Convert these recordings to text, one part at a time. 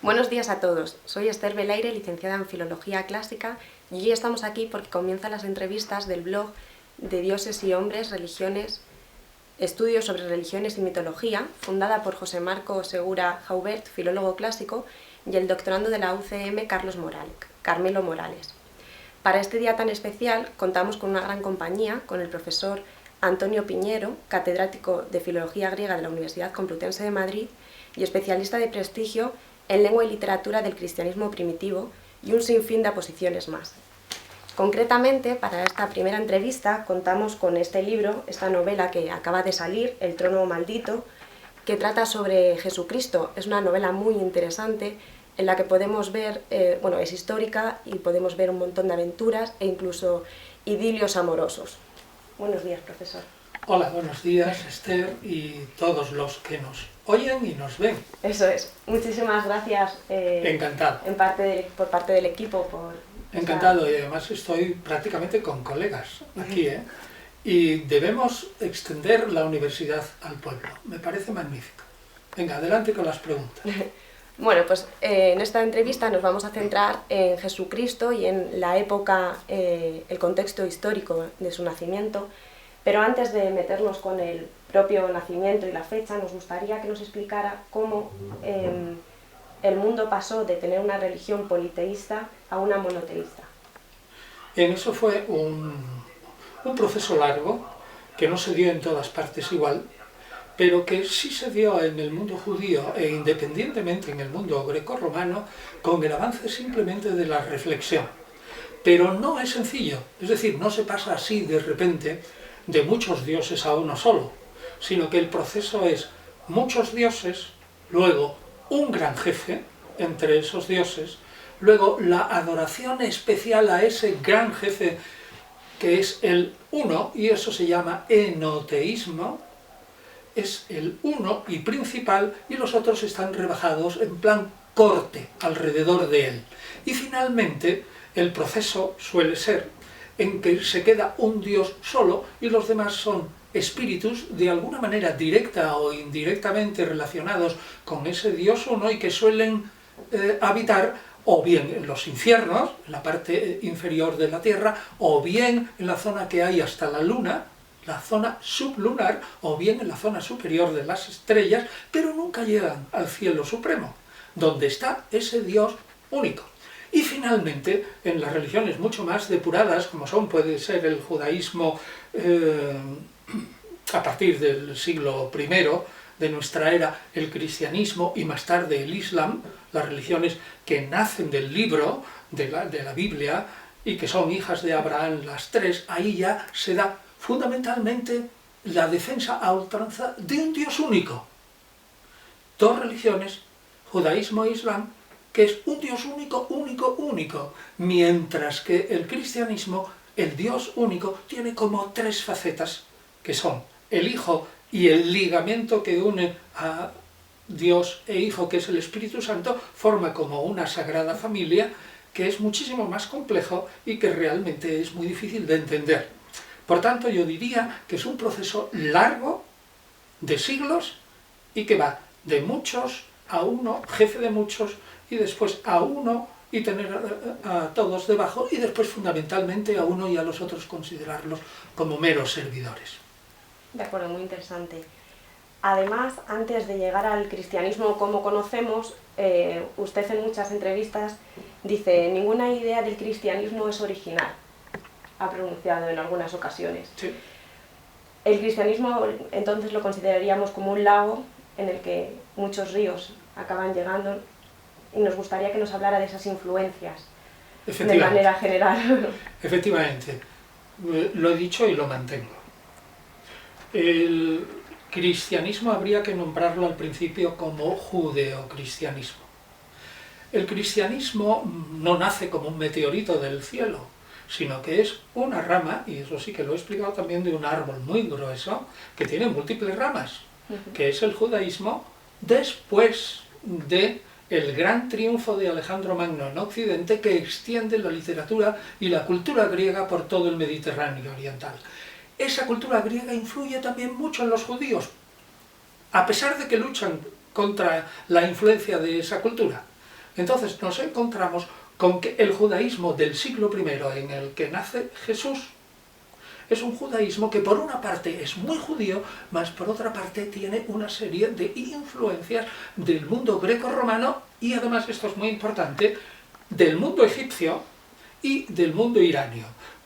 Buenos días a todos, soy Esther Belaire, licenciada en Filología Clásica, y hoy estamos aquí porque comienzan las entrevistas del blog de Dioses y Hombres, Religiones, Estudios sobre Religiones y Mitología, fundada por José Marco Segura Jaubert, filólogo clásico, y el doctorando de la UCM Carmelo Morales. Para este día tan especial contamos con una gran compañía, con el profesor Antonio Piñero, catedrático de Filología Griega de la Universidad Complutense de Madrid y especialista de prestigio en lengua y literatura del cristianismo primitivo, y un sinfín de aposiciones más. Concretamente, para esta primera entrevista contamos con este libro, esta novela que acaba de salir, El trono maldito, que trata sobre Jesucristo. Es una novela muy interesante en la que podemos ver, es histórica y podemos ver un montón de aventuras e incluso idilios amorosos. Buenos días, profesor. Hola, buenos días, Esther, y todos los que nos oyen y nos ven. Eso es. Muchísimas gracias. Encantado. Por parte del equipo. Encantado, y además estoy prácticamente con colegas aquí, y debemos extender la universidad al pueblo. Me parece magnífico. Venga, adelante con las preguntas. Bueno, pues en esta entrevista nos vamos a centrar en Jesucristo y en la época, el contexto histórico de su nacimiento. Pero antes de meternos con el propio nacimiento y la fecha, nos gustaría que nos explicara cómo el mundo pasó de tener una religión politeísta a una monoteísta. Bien, eso fue un proceso largo, que no se dio en todas partes igual, pero que sí se dio en el mundo judío e independientemente en el mundo grecorromano, con el avance simplemente de la reflexión. Pero no es sencillo, es decir, no se pasa así de repente de muchos dioses a uno solo, sino que el proceso es muchos dioses, luego un gran jefe entre esos dioses, luego la adoración especial a ese gran jefe que es el uno, y eso se llama enoteísmo, es el uno y principal, y los otros están rebajados en plan corte alrededor de él. Y finalmente el proceso suele ser en que se queda un Dios solo y los demás son espíritus de alguna manera directa o indirectamente relacionados con ese Dios uno y que suelen habitar o bien en los infiernos, en la parte inferior de la tierra, o bien en la zona que hay hasta la luna, la zona sublunar, o bien en la zona superior de las estrellas, pero nunca llegan al cielo supremo, donde está ese Dios único. Y finalmente, en las religiones mucho más depuradas, como puede ser el judaísmo a partir del siglo I de nuestra era, el cristianismo y más tarde el islam, las religiones que nacen del libro de la Biblia y que son hijas de Abraham las tres, ahí ya se da fundamentalmente la defensa a ultranza de un Dios único. Dos religiones, judaísmo e islam, que es un Dios único, único, único, mientras que el cristianismo, el Dios único, tiene como tres facetas, que son el Hijo y el ligamento que une a Dios e Hijo, que es el Espíritu Santo, forma como una sagrada familia, que es muchísimo más complejo y que realmente es muy difícil de entender. Por tanto, yo diría que es un proceso largo, de siglos, y que va de muchos a uno, jefe de muchos, y después a uno y tener a todos debajo, y después fundamentalmente a uno y a los otros considerarlos como meros servidores. De acuerdo, muy interesante. Además, antes de llegar al cristianismo como conocemos, usted en muchas entrevistas dice: ninguna idea del cristianismo es original. Ha pronunciado en algunas ocasiones. Sí. El cristianismo entonces lo consideraríamos como un lago en el que muchos ríos acaban llegando, y nos gustaría que nos hablara de esas influencias de manera general. Efectivamente, lo he dicho y lo mantengo. El cristianismo habría que nombrarlo al principio como judeocristianismo. El cristianismo no nace como un meteorito del cielo, sino que es una rama, y eso sí que lo he explicado también, de un árbol muy grueso, que tiene múltiples ramas, que es el judaísmo, después de el gran triunfo de Alejandro Magno en Occidente, que extiende la literatura y la cultura griega por todo el Mediterráneo oriental. Esa cultura griega influye también mucho en los judíos, a pesar de que luchan contra la influencia de esa cultura. Entonces nos encontramos con que el judaísmo del siglo I en el que nace Jesús es un judaísmo que por una parte es muy judío, mas por otra parte tiene una serie de influencias del mundo greco-romano y además, esto es muy importante, del mundo egipcio y del mundo iranio.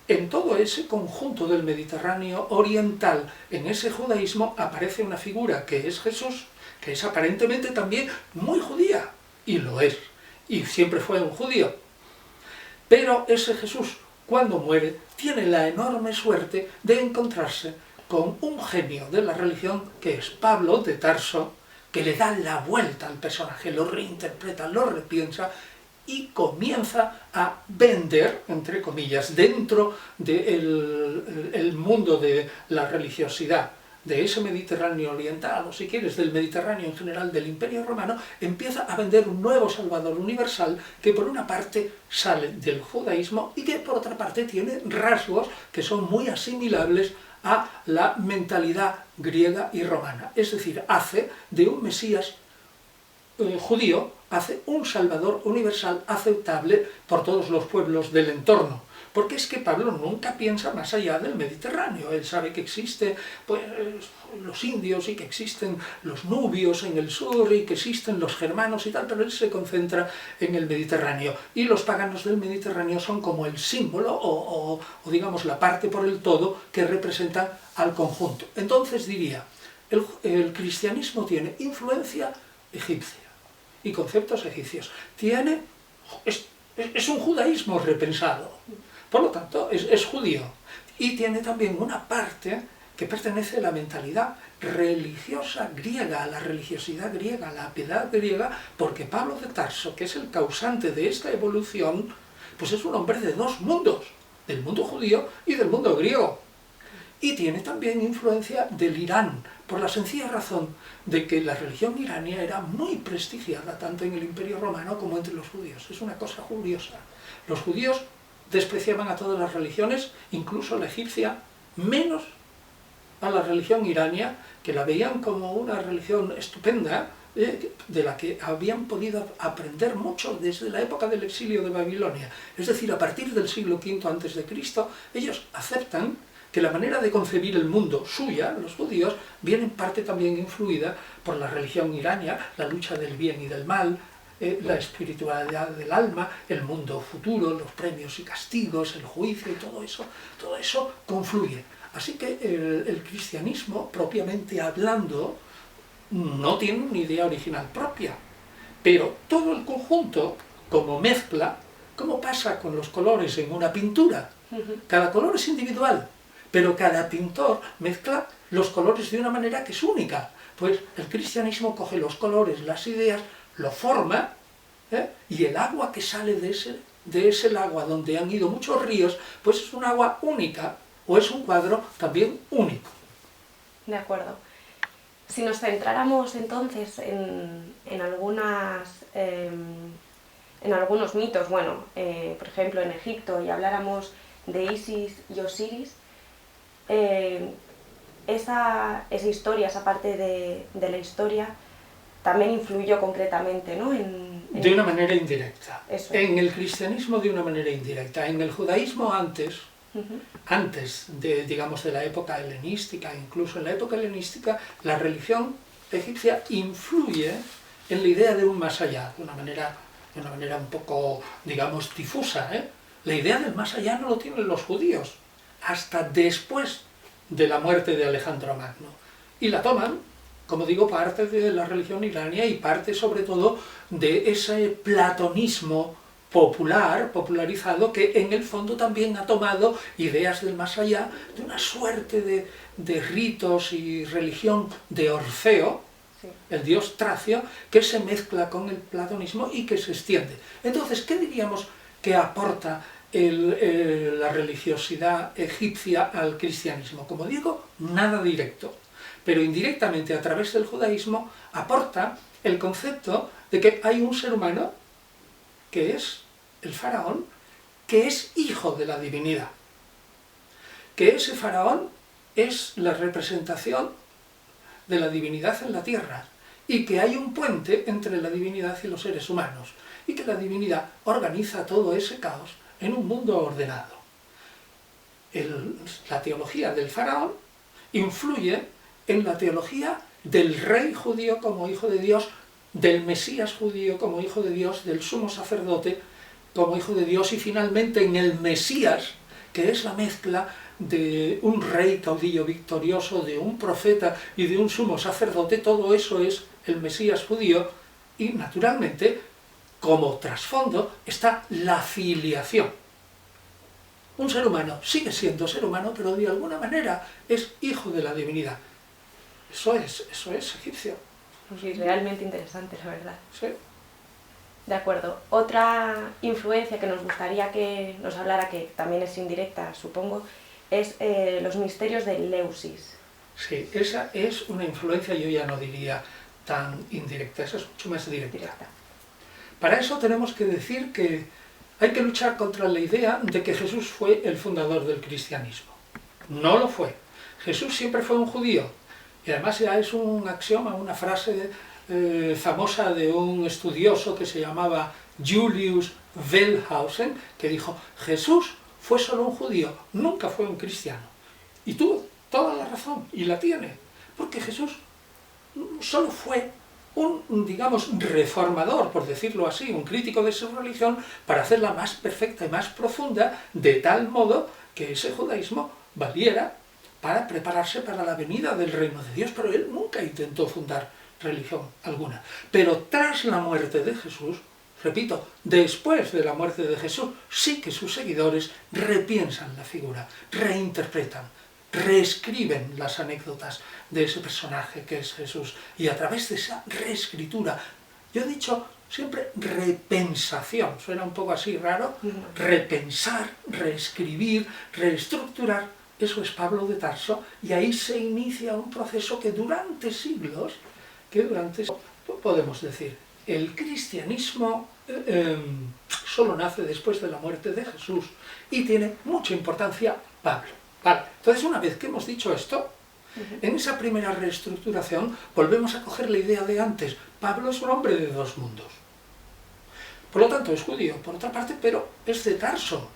En todo ese conjunto del Mediterráneo oriental, en ese judaísmo, aparece una figura que es Jesús, que es aparentemente también muy judía, y lo es, y siempre fue un judío. Pero ese Jesús, cuando muere, tiene la enorme suerte de encontrarse con un genio de la religión que es Pablo de Tarso, que le da la vuelta al personaje, lo reinterpreta, lo repiensa y comienza a vender, entre comillas, dentro del mundo de la religiosidad de ese Mediterráneo oriental, o si quieres, del Mediterráneo en general, del Imperio Romano, empieza a vender un nuevo Salvador universal que por una parte sale del judaísmo y que por otra parte tiene rasgos que son muy asimilables a la mentalidad griega y romana. Es decir, hace de un Mesías judío, hace un Salvador universal aceptable por todos los pueblos del entorno. Porque es que Pablo nunca piensa más allá del Mediterráneo. Él sabe que existen pues, los indios y que existen los nubios en el sur y que existen los germanos y tal, pero él se concentra en el Mediterráneo. Y los paganos del Mediterráneo son como el símbolo o digamos la parte por el todo que representa al conjunto. Entonces diría, el cristianismo tiene influencia egipcia y conceptos egipcios. Es un judaísmo repensado. Por lo tanto, es judío. Y tiene también una parte que pertenece a la mentalidad religiosa griega, a la religiosidad griega, a la piedad griega, porque Pablo de Tarso, que es el causante de esta evolución, pues es un hombre de dos mundos, del mundo judío y del mundo griego. Y tiene también influencia del Irán, por la sencilla razón de que la religión irania era muy prestigiada tanto en el Imperio Romano como entre los judíos. Es una cosa curiosa. Los judíos despreciaban a todas las religiones, incluso la egipcia, menos a la religión irania, que la veían como una religión estupenda, de la que habían podido aprender mucho desde la época del exilio de Babilonia. Es decir, a partir del siglo V a.C., ellos aceptan que la manera de concebir el mundo suya, los judíos, viene en parte también influida por la religión irania, la lucha del bien y del mal, la espiritualidad del alma, el mundo futuro, los premios y castigos, el juicio y todo eso confluye. Así que el cristianismo, propiamente hablando, no tiene una idea original propia, pero todo el conjunto, como mezcla, como pasa con los colores en una pintura. Cada color es individual, pero cada pintor mezcla los colores de una manera que es única. Pues el cristianismo coge los colores, las ideas, lo forma, y el agua que sale de ese agua donde han ido muchos ríos, pues es un agua única, o es un cuadro también único. De acuerdo. Si nos centráramos entonces en algunos mitos, bueno, por ejemplo en Egipto, y habláramos de Isis y Osiris, esa historia, esa parte de la historia, también influyó concretamente, ¿no? De una manera indirecta. Eso. En el cristianismo de una manera indirecta. En el judaísmo antes de, digamos, de la época helenística, incluso en la época helenística, la religión egipcia influye en la idea de un más allá, de una manera un poco, digamos, difusa. La idea del más allá no lo tienen los judíos, hasta después de la muerte de Alejandro Magno. Y la toman, como digo, parte de la religión irania y parte sobre todo de ese platonismo popularizado que en el fondo también ha tomado ideas del más allá, de una suerte de ritos y religión de Orfeo, sí, el dios tracio, que se mezcla con el platonismo y que se extiende. Entonces, ¿qué diríamos que aporta la religiosidad egipcia al cristianismo? Como digo, nada directo, pero indirectamente a través del judaísmo aporta el concepto de que hay un ser humano que es el faraón, que es hijo de la divinidad, que ese faraón es la representación de la divinidad en la tierra, y que hay un puente entre la divinidad y los seres humanos, y que la divinidad organiza todo ese caos en un mundo ordenado. La teología del faraón influye en la teología del rey judío como hijo de Dios, del Mesías judío como hijo de Dios, del sumo sacerdote como hijo de Dios, y finalmente en el Mesías, que es la mezcla de un rey caudillo victorioso, de un profeta y de un sumo sacerdote. Todo eso es el Mesías judío, y naturalmente como trasfondo está la filiación. Un ser humano sigue siendo ser humano, pero de alguna manera es hijo de la divinidad. Eso es egipcio. Sí, realmente interesante, la verdad. Sí. De acuerdo. Otra influencia que nos gustaría que nos hablara, que también es indirecta, supongo, es los misterios de Eleusis. Sí, esa es una influencia, yo ya no diría tan indirecta, esa es mucho más directa. Para eso tenemos que decir que hay que luchar contra la idea de que Jesús fue el fundador del cristianismo. No lo fue. Jesús siempre fue un judío. Y además ya es un axioma, una frase famosa de un estudioso que se llamaba Julius Wellhausen, que dijo: Jesús fue solo un judío, nunca fue un cristiano. Y tuvo toda la razón, y la tiene, porque Jesús solo fue un, digamos, reformador, por decirlo así, un crítico de su religión, para hacerla más perfecta y más profunda, de tal modo que ese judaísmo valiera para prepararse para la venida del reino de Dios. Pero él nunca intentó fundar religión alguna. Pero tras la muerte de Jesús, repito, después de la muerte de Jesús, sí que sus seguidores repiensan la figura, reinterpretan, reescriben las anécdotas de ese personaje que es Jesús, y a través de esa reescritura, yo he dicho siempre repensación, suena un poco así raro, repensar, reescribir, reestructurar, eso es Pablo de Tarso, y ahí se inicia un proceso que durante siglos, podemos decir, el cristianismo solo nace después de la muerte de Jesús, y tiene mucha importancia Pablo. Vale. Entonces, una vez que hemos dicho esto, en esa primera reestructuración volvemos a coger la idea de antes. Pablo es un hombre de dos mundos. Por lo tanto, es judío, por otra parte, pero es de Tarso,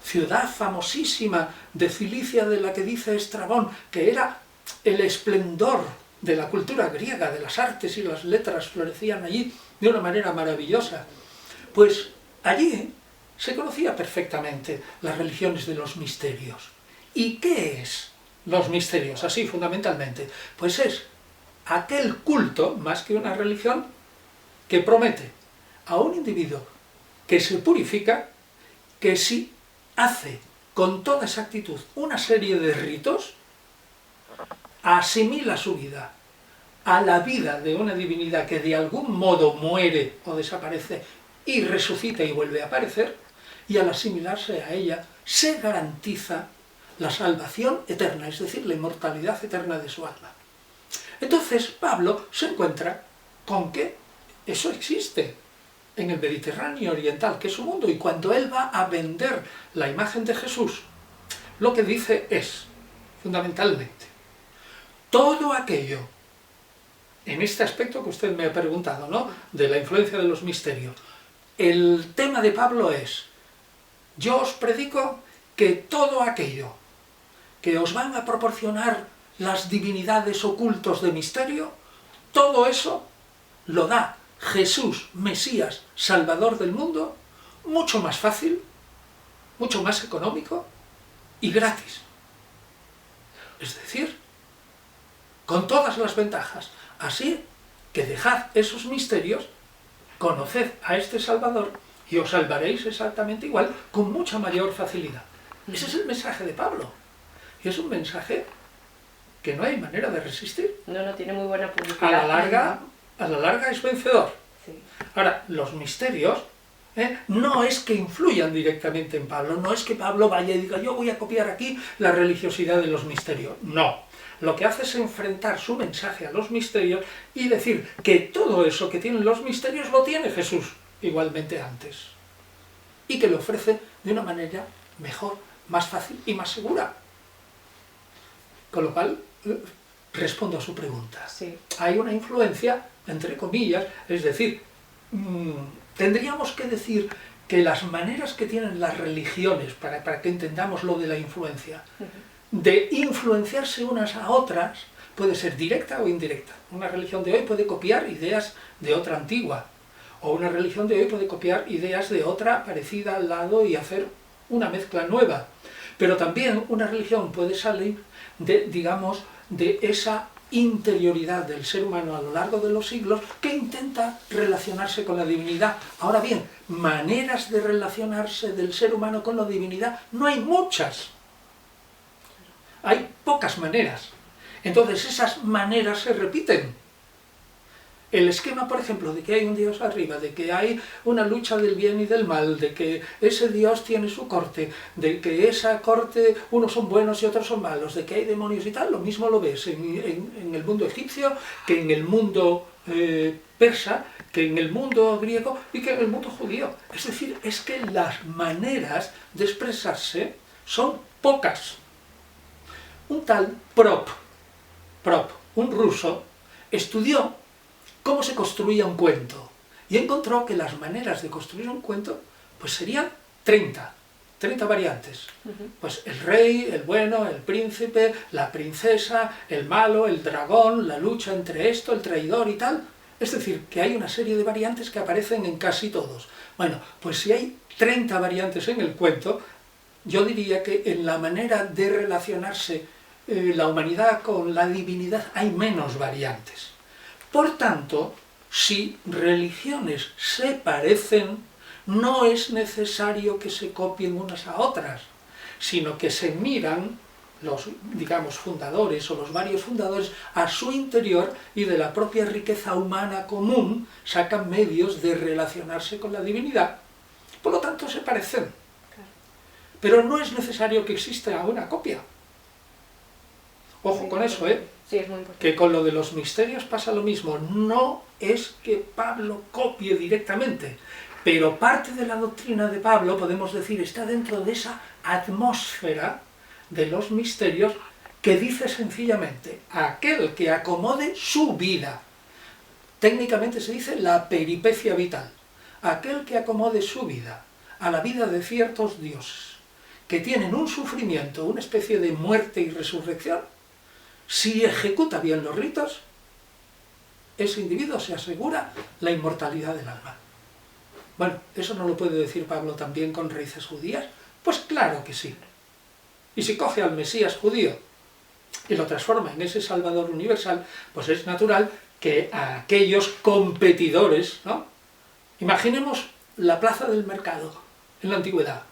ciudad famosísima de Cilicia, de la que dice Estrabón que era el esplendor de la cultura griega, de las artes y las letras florecían allí de una manera maravillosa. Pues allí se conocía perfectamente las religiones de los misterios. ¿Y qué es los misterios? Así, fundamentalmente, pues es aquel culto, más que una religión, que promete a un individuo que se purifica, que si hace con toda exactitud una serie de ritos, asimila su vida a la vida de una divinidad que de algún modo muere o desaparece y resucita y vuelve a aparecer, y al asimilarse a ella se garantiza la salvación eterna, es decir, la inmortalidad eterna de su alma. Entonces Pablo se encuentra con que eso existe en el Mediterráneo oriental, que es su mundo, y cuando él va a vender la imagen de Jesús, lo que dice es, fundamentalmente, todo aquello, en este aspecto que usted me ha preguntado, ¿no?, de la influencia de los misterios, el tema de Pablo es: yo os predico que todo aquello que os van a proporcionar las divinidades ocultos de misterio, todo eso lo da Jesús, Mesías, Salvador del mundo, mucho más fácil, mucho más económico y gratis. Es decir, con todas las ventajas. Así que dejad esos misterios, conoced a este Salvador y os salvaréis exactamente igual, con mucha mayor facilidad. Ese es el mensaje de Pablo. Y es un mensaje que no hay manera de resistir. No tiene muy buena publicidad. A la larga es vencedor. Sí. Ahora, los misterios no es que influyan directamente en Pablo, no es que Pablo vaya y diga: yo voy a copiar aquí la religiosidad de los misterios. No. Lo que hace es enfrentar su mensaje a los misterios y decir que todo eso que tienen los misterios lo tiene Jesús igualmente antes. Y que lo ofrece de una manera mejor, más fácil y más segura. Con lo cual, respondo a su pregunta. Sí. Hay una influencia, entre comillas, es decir, tendríamos que decir que las maneras que tienen las religiones, para que entendamos lo de la influencia, de influenciarse unas a otras, puede ser directa o indirecta. Una religión de hoy puede copiar ideas de otra antigua, o una religión de hoy puede copiar ideas de otra parecida al lado y hacer una mezcla nueva. Pero también una religión puede salir de, digamos, de esa interioridad del ser humano a lo largo de los siglos que intenta relacionarse con la divinidad. Ahora bien, maneras de relacionarse del ser humano con la divinidad no hay muchas. Hay pocas maneras. Entonces esas maneras se repiten. El esquema, por ejemplo, de que hay un Dios arriba, de que hay una lucha del bien y del mal, de que ese Dios tiene su corte, de que esa corte unos son buenos y otros son malos, de que hay demonios y tal, lo mismo lo ves en el mundo egipcio, que en el mundo persa, que en el mundo griego y que en el mundo judío. Es decir, es que las maneras de expresarse son pocas. Un tal Prop, un ruso, estudió cómo se construía un cuento y encontró que las maneras de construir un cuento pues serían 30 variantes. Pues el rey, el bueno, el príncipe, la princesa, el malo, el dragón, la lucha entre esto, el traidor y tal. Es decir, que hay una serie de variantes que aparecen en casi todos. Bueno, pues si hay 30 variantes en el cuento, yo diría que en la manera de relacionarse la humanidad con la divinidad hay menos variantes. Por tanto, si religiones se parecen, no es necesario que se copien unas a otras, sino que se miran los, digamos, fundadores o los varios fundadores a su interior y de la propia riqueza humana común sacan medios de relacionarse con la divinidad. Por lo tanto, se parecen. Pero no es necesario que exista una copia. Ojo con eso, ¿eh? Sí, es muy importante. Que con lo de los misterios pasa lo mismo. No es que Pablo copie directamente, pero parte de la doctrina de Pablo, podemos decir, está dentro de esa atmósfera de los misterios que dice sencillamente, aquel que acomode su vida. Técnicamente se dice la peripecia vital. Aquel que acomode su vida a la vida de ciertos dioses, que tienen un sufrimiento, una especie de muerte y resurrección. Si ejecuta bien los ritos, ese individuo se asegura la inmortalidad del alma. Bueno, ¿eso no lo puede decir Pablo también con raíces judías? Pues claro que sí. Y si coge al Mesías judío y lo transforma en ese Salvador universal, pues es natural que a aquellos competidores, ¿no? Imaginemos la plaza del mercado en la antigüedad.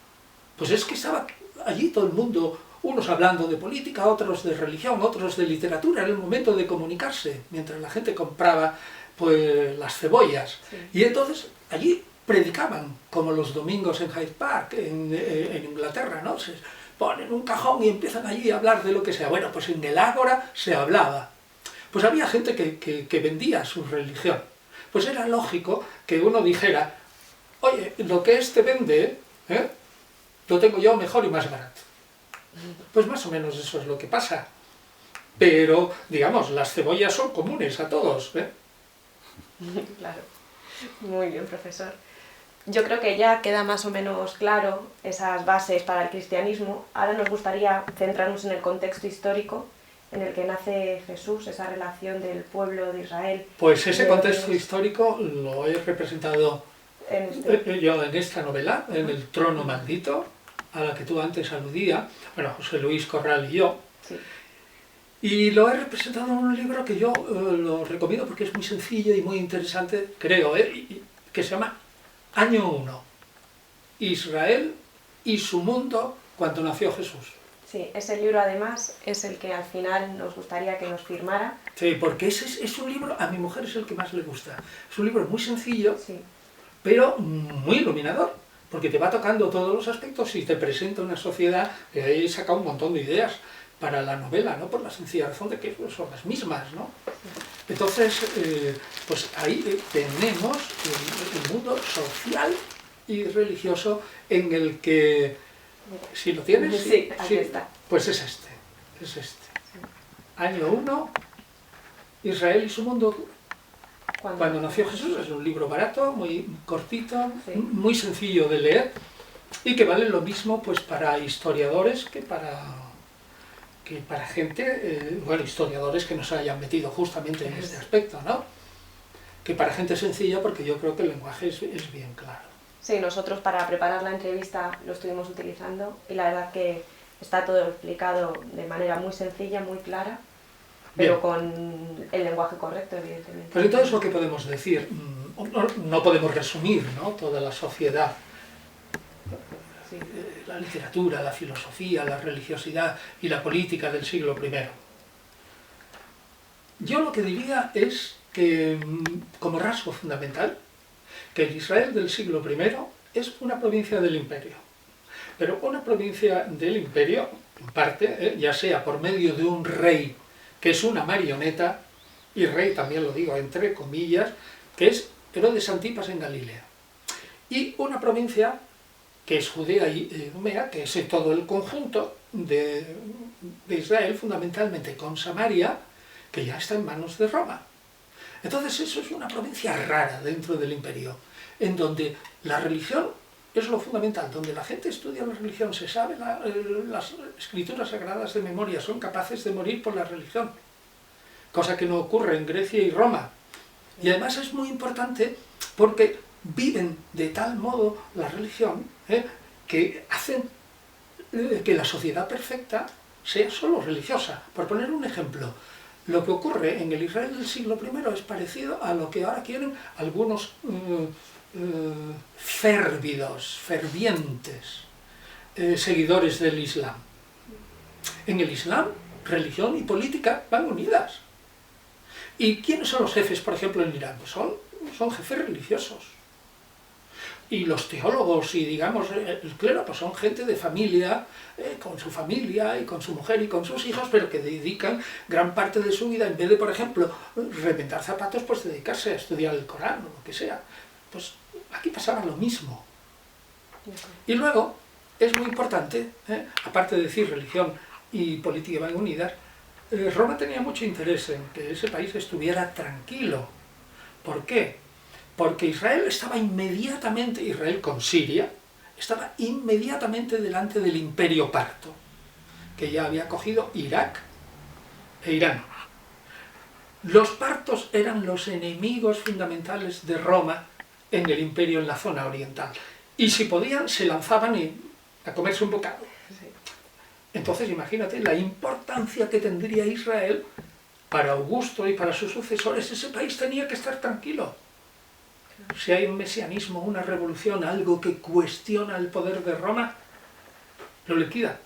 Pues es que estaba allí todo el mundo, unos hablando de política, otros de religión, otros de literatura, era el momento de comunicarse, mientras la gente compraba pues las cebollas. Sí. Y entonces allí predicaban, como los domingos en Hyde Park, en Inglaterra, ¿no? Se ponen un cajón y empiezan allí a hablar de lo que sea. Bueno, pues en el ágora se hablaba. Pues había gente que vendía su religión. Pues era lógico que uno dijera, oye, lo que este vende, lo tengo yo mejor y más barato. Pues más o menos eso es lo que pasa. Pero, digamos, las cebollas son comunes a todos, ¿eh? Claro. Muy bien, profesor. Yo creo que ya queda más o menos claro esas bases para el cristianismo. Ahora nos gustaría centrarnos en el contexto histórico en el que nace Jesús, esa relación del pueblo de Israel. Pues ese contexto histórico lo he representado yo en esta novela, en El trono maldito, a la que tú antes aludías, bueno, José Luis Corral y yo. Sí. Y lo he representado en un libro que yo lo recomiendo porque es muy sencillo y muy interesante, creo, que se llama Año 1. Israel y su mundo cuando nació Jesús. Sí, ese libro además es el que al final nos gustaría que nos firmara. Sí, porque es un libro, a mi mujer es el que más le gusta. Es un libro muy sencillo, sí, pero muy iluminador, porque te va tocando todos los aspectos y te presenta una sociedad que ahí saca un montón de ideas para la novela, ¿no? Por la sencilla razón de que son las mismas, ¿no? Entonces, pues ahí tenemos el mundo social y religioso en el que, si lo tienes, sí, aquí está. Pues es este. Año 1, Israel y su mundo Cuando cuando nació Jesús. Es un libro barato, muy cortito, Sí. muy sencillo de leer y que vale lo mismo pues para historiadores que para gente, bueno, historiadores que no se hayan metido justamente en este aspecto, ¿no? Que para gente sencilla, porque yo creo que el lenguaje es bien claro. Sí, nosotros para preparar la entrevista lo estuvimos utilizando y la verdad que está todo explicado de manera muy sencilla, muy clara, pero Bien. con el lenguaje correcto, evidentemente. Pues entonces lo que podemos decir, no podemos resumir, ¿no?, toda la sociedad, Sí. la literatura, la filosofía, la religiosidad y la política del siglo I. Yo lo que diría es que, como rasgo fundamental, que el Israel del siglo I es una provincia del imperio. Pero una provincia del imperio, en parte, ya sea por medio de un rey que es una marioneta, y rey también lo digo entre comillas, que es Herodes Antipas en Galilea. Y una provincia que es Judea y Idumea, que es todo el conjunto de Israel, fundamentalmente con Samaria, que ya está en manos de Roma. Entonces eso es una provincia rara dentro del imperio, en donde la religión es lo fundamental, donde la gente estudia la religión, se sabe las escrituras sagradas de memoria, son capaces de morir por la religión, cosa que no ocurre en Grecia y Roma. Y además es muy importante porque viven de tal modo la religión que hacen que la sociedad perfecta sea solo religiosa. Por poner un ejemplo, lo que ocurre en el Israel del siglo I es parecido a lo que ahora quieren algunos fervientes seguidores del Islam. En el Islam, religión y política van unidas. ¿Y quiénes son los jefes, por ejemplo, en Irán? Pues son jefes religiosos. Y los teólogos y, digamos, el clero, pues son gente de familia, con su familia y con su mujer y con sus hijos, pero que dedican gran parte de su vida, en vez de, por ejemplo, reventar zapatos, pues dedicarse a estudiar el Corán o lo que sea. Pues aquí pasaba lo mismo. Y luego, es muy importante, aparte de decir religión y política van unidas, Roma tenía mucho interés en que ese país estuviera tranquilo. ¿Por qué? Porque Israel estaba inmediatamente, Israel con Siria, estaba inmediatamente delante del imperio parto, que ya había cogido Irak e Irán. Los partos eran los enemigos fundamentales de Roma en el imperio en la zona oriental. Y si podían, se lanzaban a comerse un bocado. Entonces imagínate la importancia que tendría Israel para Augusto y para sus sucesores. Ese país tenía que estar tranquilo. Si hay un mesianismo, una revolución, algo que cuestiona el poder de Roma, lo liquida.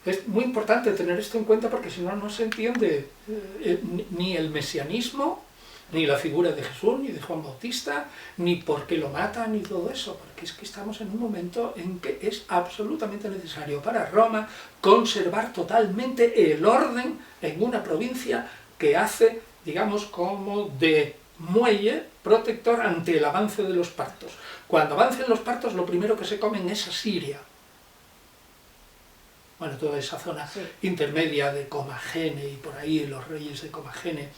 Es muy importante tener esto en cuenta porque si no, no se entiende ni el mesianismo, ni la figura de Jesús, ni de Juan Bautista, ni por qué lo matan, ni todo eso, porque es que estamos en un momento en que es absolutamente necesario para Roma conservar totalmente el orden en una provincia que hace, digamos, como de muelle protector ante el avance de los partos. Cuando avancen los partos, lo primero que se comen es a Siria. Bueno, toda esa zona intermedia de Comagene y por ahí los reyes de Comagene,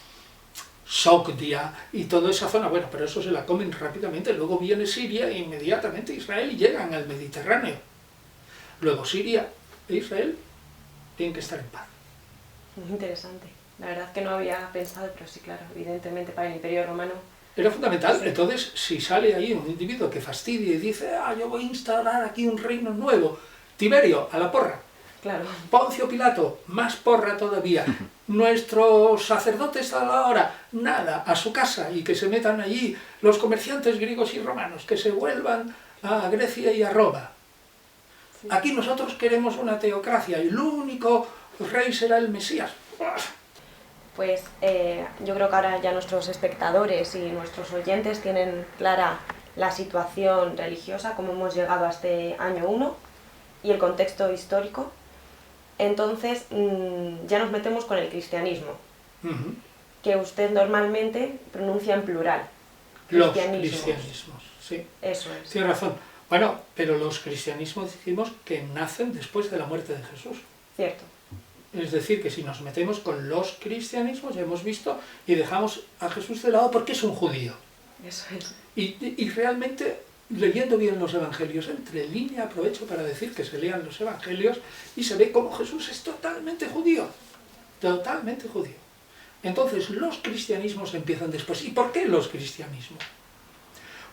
Sogdia y toda esa zona, bueno, pero eso se la comen rápidamente. Luego viene Siria e inmediatamente Israel y llegan al Mediterráneo. Luego Siria e Israel tienen que estar en paz. Muy interesante. La verdad es que no había pensado, pero sí, claro, evidentemente para el Imperio Romano... Era fundamental. Sí. Entonces, si sale ahí un individuo que fastidia y dice, yo voy a instaurar aquí un reino nuevo, Tiberio, a la porra. Claro. Poncio Pilato, más porra todavía. Nuestros sacerdotes a la hora, nada, a su casa y que se metan allí los comerciantes griegos y romanos, que se vuelvan a Grecia y a Roma. Sí. Aquí nosotros queremos una teocracia y el único rey será el Mesías. Pues yo creo que ahora ya nuestros espectadores y nuestros oyentes tienen clara la situación religiosa, cómo hemos llegado a este año 1 y el contexto histórico. Entonces ya nos metemos con el cristianismo, que usted normalmente pronuncia en plural. Los cristianismos, sí. Eso es. Tiene razón. Bueno, pero los cristianismos decimos que nacen después de la muerte de Jesús. Cierto. Es decir, que si nos metemos con los cristianismos, ya hemos visto, y dejamos a Jesús de lado porque es un judío. Eso es. Y realmente, leyendo bien los evangelios, entre línea aprovecho para decir que se lean los evangelios y se ve cómo Jesús es totalmente judío. Totalmente judío. Entonces, los cristianismos empiezan después. ¿Y por qué los cristianismos?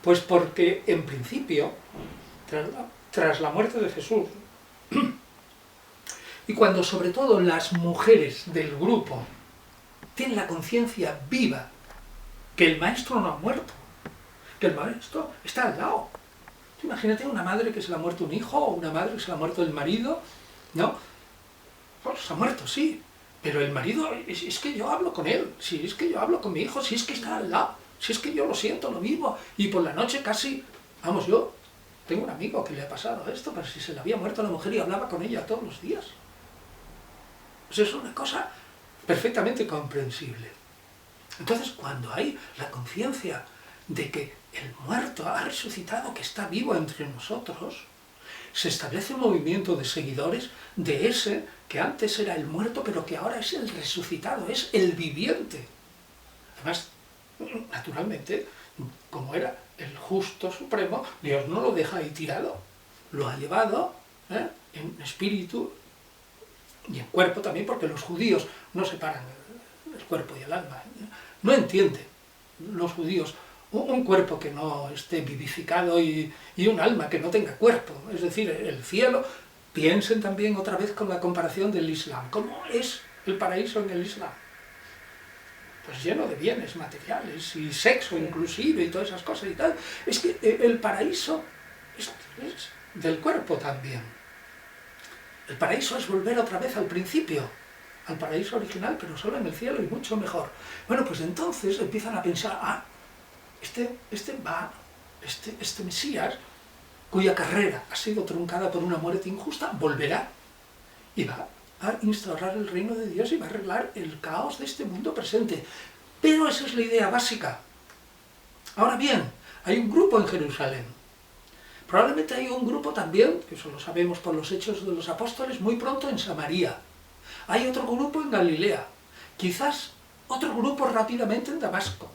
Pues porque, en principio, tras la muerte de Jesús, y cuando sobre todo las mujeres del grupo tienen la conciencia viva que el maestro no ha muerto, que el maestro está al lado. Imagínate una madre que se le ha muerto un hijo, o una madre que se le ha muerto el marido, ¿no? Pues se ha muerto, sí, pero el marido, es que yo hablo con él, si es que yo hablo con mi hijo, si es que está al lado, si es que yo lo siento, lo mismo, y por la noche casi, vamos, yo tengo un amigo que le ha pasado esto, pero si se le había muerto a la mujer y hablaba con ella todos los días. Pues es una cosa perfectamente comprensible. Entonces, cuando hay la conciencia de que el muerto ha resucitado, que está vivo entre nosotros, se establece un movimiento de seguidores de ese que antes era el muerto, pero que ahora es el resucitado, es el viviente. Además, naturalmente, como era el justo supremo, Dios no lo deja ahí tirado, lo ha llevado en espíritu y en cuerpo también, porque los judíos no separan el cuerpo y el alma. No entienden los judíos un cuerpo que no esté vivificado y un alma que no tenga cuerpo. Es decir, el cielo, piensen también otra vez con la comparación del Islam. ¿Cómo es el paraíso en el Islam? Pues lleno de bienes materiales y sexo inclusive y todas esas cosas y tal. Es que el paraíso es del cuerpo también. El paraíso es volver otra vez al principio, al paraíso original, pero solo en el cielo y mucho mejor. Bueno, pues entonces empiezan a pensar, este Mesías, cuya carrera ha sido truncada por una muerte injusta, volverá y va a instaurar el reino de Dios y va a arreglar el caos de este mundo presente. Pero esa es la idea básica. Ahora bien, hay un grupo en Jerusalén. Probablemente hay un grupo también, que eso lo sabemos por los Hechos de los Apóstoles, muy pronto en Samaria. Hay otro grupo en Galilea. Quizás otro grupo rápidamente en Damasco.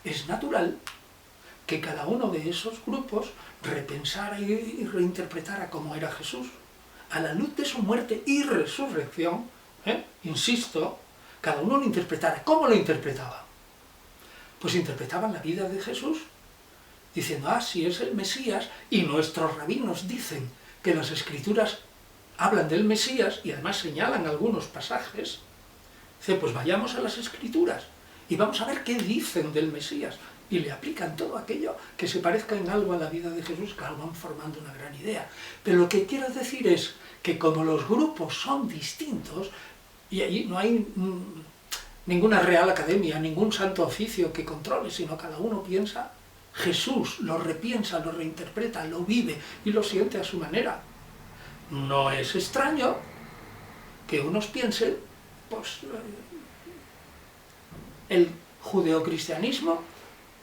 Es natural que cada uno de esos grupos repensara y reinterpretara cómo era Jesús. A la luz de su muerte y resurrección, insisto, cada uno lo interpretara. ¿Cómo lo interpretaba? Pues interpretaban la vida de Jesús diciendo, si es el Mesías, y nuestros rabinos dicen que las Escrituras hablan del Mesías, y además señalan algunos pasajes, dice, pues vayamos a las Escrituras, y vamos a ver qué dicen del Mesías, y le aplican todo aquello que se parezca en algo a la vida de Jesús, que van formando una gran idea. Pero lo que quiero decir es que como los grupos son distintos, y allí no hay ninguna real academia, ningún santo oficio que controle, sino cada uno piensa, Jesús lo repiensa, lo reinterpreta, lo vive y lo siente a su manera. No es extraño que unos piensen, pues, el judeocristianismo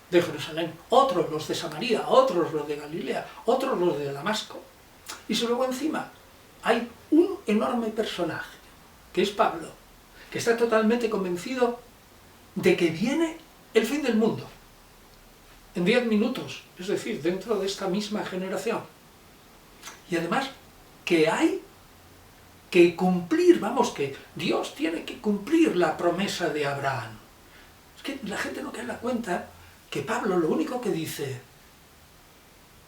de Jerusalén, otros los de Samaria, otros los de Galilea, otros los de Damasco. Y si luego encima hay un enorme personaje, que es Pablo, que está totalmente convencido de que viene el fin del mundo, en 10 minutos, es decir, dentro de esta misma generación. Y además que hay que cumplir, que Dios tiene que cumplir la promesa de Abraham. Es que la gente no cae en la cuenta que Pablo lo único que dice,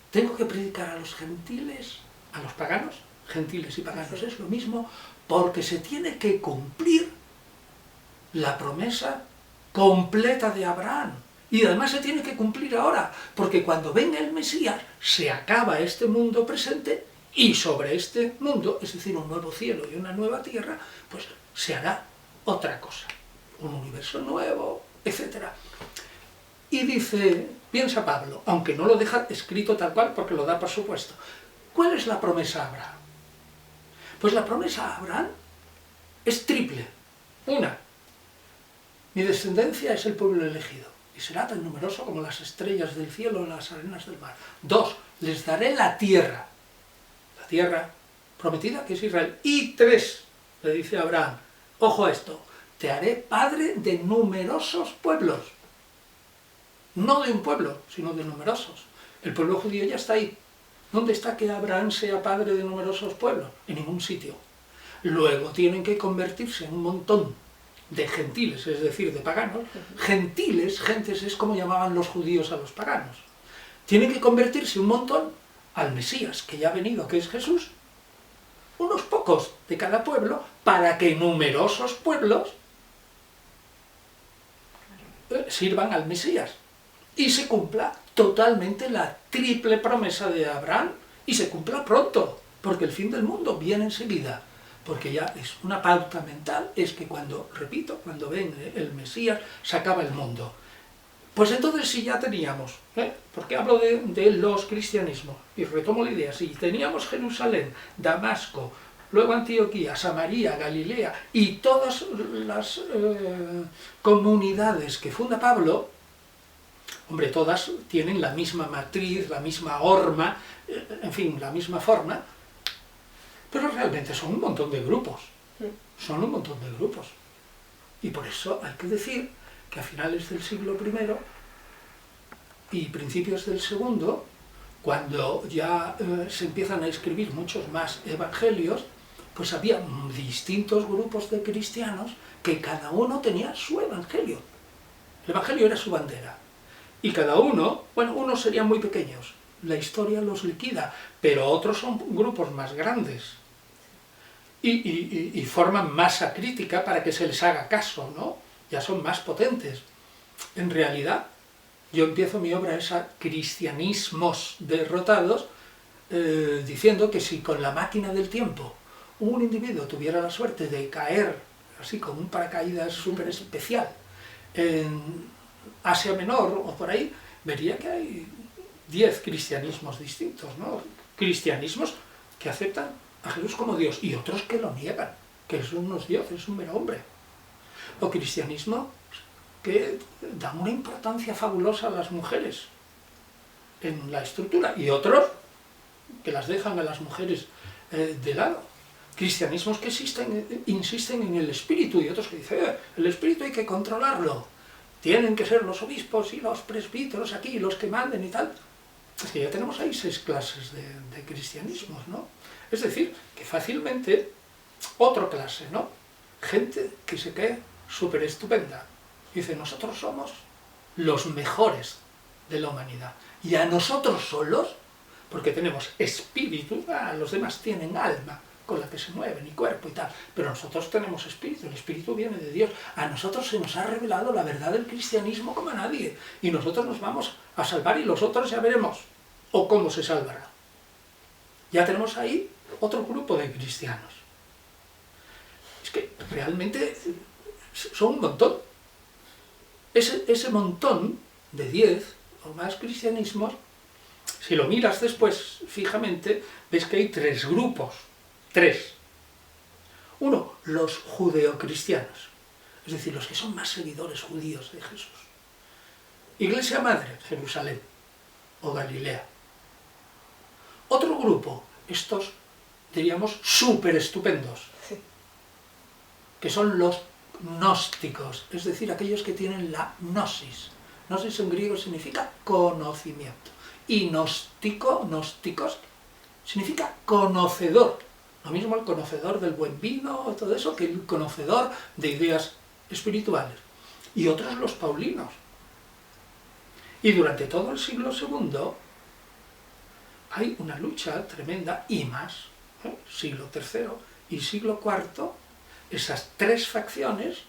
tengo que predicar a los gentiles, a los paganos, gentiles y paganos es lo mismo, porque se tiene que cumplir la promesa completa de Abraham. Y además se tiene que cumplir ahora, porque cuando venga el Mesías se acaba este mundo presente y sobre este mundo, es decir, un nuevo cielo y una nueva tierra, pues se hará otra cosa, un universo nuevo, etc. Y dice, piensa Pablo, aunque no lo deja escrito tal cual porque lo da por supuesto, ¿cuál es la promesa a Abraham? Pues la promesa a Abraham es triple. Una, mi descendencia es el pueblo elegido y será tan numeroso como las estrellas del cielo o las arenas del mar. 2, les daré la tierra prometida que es Israel. Y 3, Le dice a Abraham, ojo a esto, te haré padre de numerosos pueblos. No de un pueblo, sino de numerosos. El pueblo judío ya está ahí. ¿Dónde está que Abraham sea padre de numerosos pueblos? En ningún sitio. Luego tienen que convertirse en un montón de gentiles, es decir, de paganos. Gentiles, gentes, es como llamaban los judíos a los paganos. Tienen que convertirse un montón al Mesías, que ya ha venido, que es Jesús. Unos pocos de cada pueblo, para que numerosos pueblos sirvan al Mesías. Y se cumpla totalmente la triple promesa de Abraham, y se cumpla pronto, porque el fin del mundo viene enseguida. Porque ya es una pauta mental, es que cuando, repito, cuando venga el Mesías, se acaba el mundo. Pues entonces sí ya teníamos, porque hablo de los cristianismos, y retomo la idea, si teníamos Jerusalén, Damasco, luego Antioquía, Samaria, Galilea, y todas las comunidades que funda Pablo, hombre, todas tienen la misma matriz, la misma horma, en fin, la misma forma, pero realmente son un montón de grupos, son un montón de grupos. Y por eso hay que decir que a finales del siglo I y principios del segundo, cuando ya se empiezan a escribir muchos más evangelios, pues había distintos grupos de cristianos que cada uno tenía su evangelio. El evangelio era su bandera. Y cada uno, bueno, unos serían muy pequeños, la historia los liquida, pero otros son grupos más grandes. Y forman masa crítica para que se les haga caso, ¿no? Ya son más potentes. En realidad, yo empiezo mi obra esa Cristianismos derrotados, diciendo que si con la máquina del tiempo un individuo tuviera la suerte de caer, así con un paracaídas súper especial, en Asia Menor o por ahí, vería que hay 10 cristianismos distintos, ¿no? Cristianismos que aceptan a Jesús como Dios, y otros que lo niegan, que Jesús no es Dios, es un mero hombre. O cristianismo que da una importancia fabulosa a las mujeres en la estructura, y otros que las dejan a las mujeres de lado. Cristianismos que insisten en el espíritu, y otros que dicen, el espíritu hay que controlarlo, tienen que ser los obispos y los presbíteros aquí, los que manden y tal. Es que ya tenemos ahí 6 clases de cristianismos, ¿no? Es decir, que fácilmente otra clase, ¿no? Gente que se cree súper estupenda. Dice, nosotros somos los mejores de la humanidad. Y a nosotros solos, porque tenemos espíritu, los demás tienen alma con la que se mueven y cuerpo y tal, pero nosotros tenemos espíritu, el espíritu viene de Dios. A nosotros se nos ha revelado la verdad del cristianismo como a nadie, y nosotros nos vamos a salvar, y los otros ya veremos, o cómo se salvará. Ya tenemos ahí otro grupo de cristianos. Es que realmente son un montón. Ese montón de 10 o más cristianismos, si lo miras después fijamente, ves que hay 3 grupos. 3. Uno, los judeocristianos, es decir, los que son más seguidores judíos de Jesús. Iglesia Madre, Jerusalén o Galilea. Otro grupo, estos, diríamos, súper estupendos, que son los gnósticos, es decir, aquellos que tienen la gnosis. Gnosis en griego significa conocimiento. Y gnósticos, significa conocedor. Lo mismo el conocedor del buen vino, todo eso, que el conocedor de ideas espirituales. Y otros los paulinos. Y durante todo el siglo II hay una lucha tremenda, y más, siglo III y siglo IV, esas 3 facciones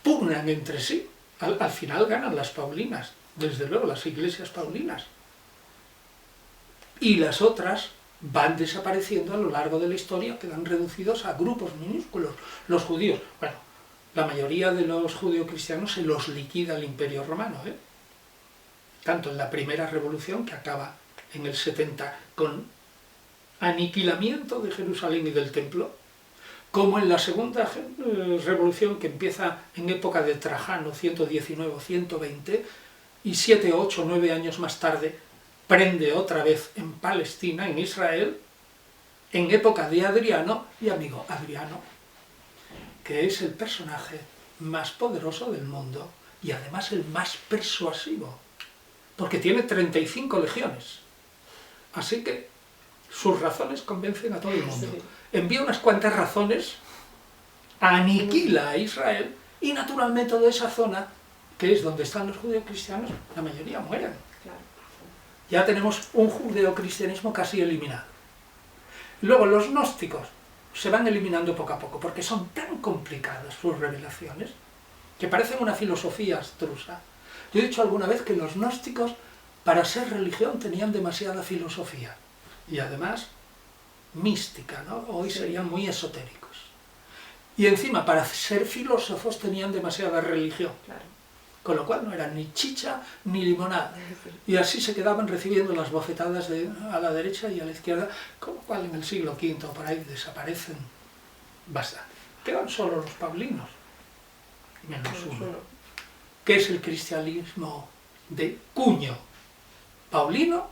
pugnan entre sí. Al final ganan las paulinas, desde luego las iglesias paulinas. Y las otras van desapareciendo a lo largo de la historia, quedan reducidos a grupos minúsculos. Los judíos, bueno, la mayoría de los judeocristianos se los liquida el Imperio Romano, tanto en la primera revolución, que acaba en el 70 con aniquilamiento de Jerusalén y del templo, como en la segunda revolución, que empieza en época de Trajano, 119 o 120, y 7, 8, 9 años más tarde prende otra vez en Palestina, en Israel, en época de Adriano, y amigo Adriano, que es el personaje más poderoso del mundo y además el más persuasivo, porque tiene 35 legiones. Así que sus razones convencen a todo el mundo. Sí. Envía unas cuantas razones, aniquila a Israel y naturalmente toda esa zona, que es donde están los judeocristianos, la mayoría mueren. Claro. Ya tenemos un judeocristianismo casi eliminado. Luego los gnósticos se van eliminando poco a poco, porque son tan complicadas sus revelaciones, que parecen una filosofía abstrusa. Yo he dicho alguna vez que los gnósticos, para ser religión, tenían demasiada filosofía. Y además, mística, ¿no? Hoy serían muy esotéricos. Y encima, para ser filósofos, tenían demasiada religión. Claro. Con lo cual no eran ni chicha ni limonada. Y así se quedaban recibiendo las bofetadas a la derecha y a la izquierda, con lo cual en el siglo V por ahí desaparecen bastante. Quedan solo los paulinos, menos uno, que es el cristianismo de cuño paulino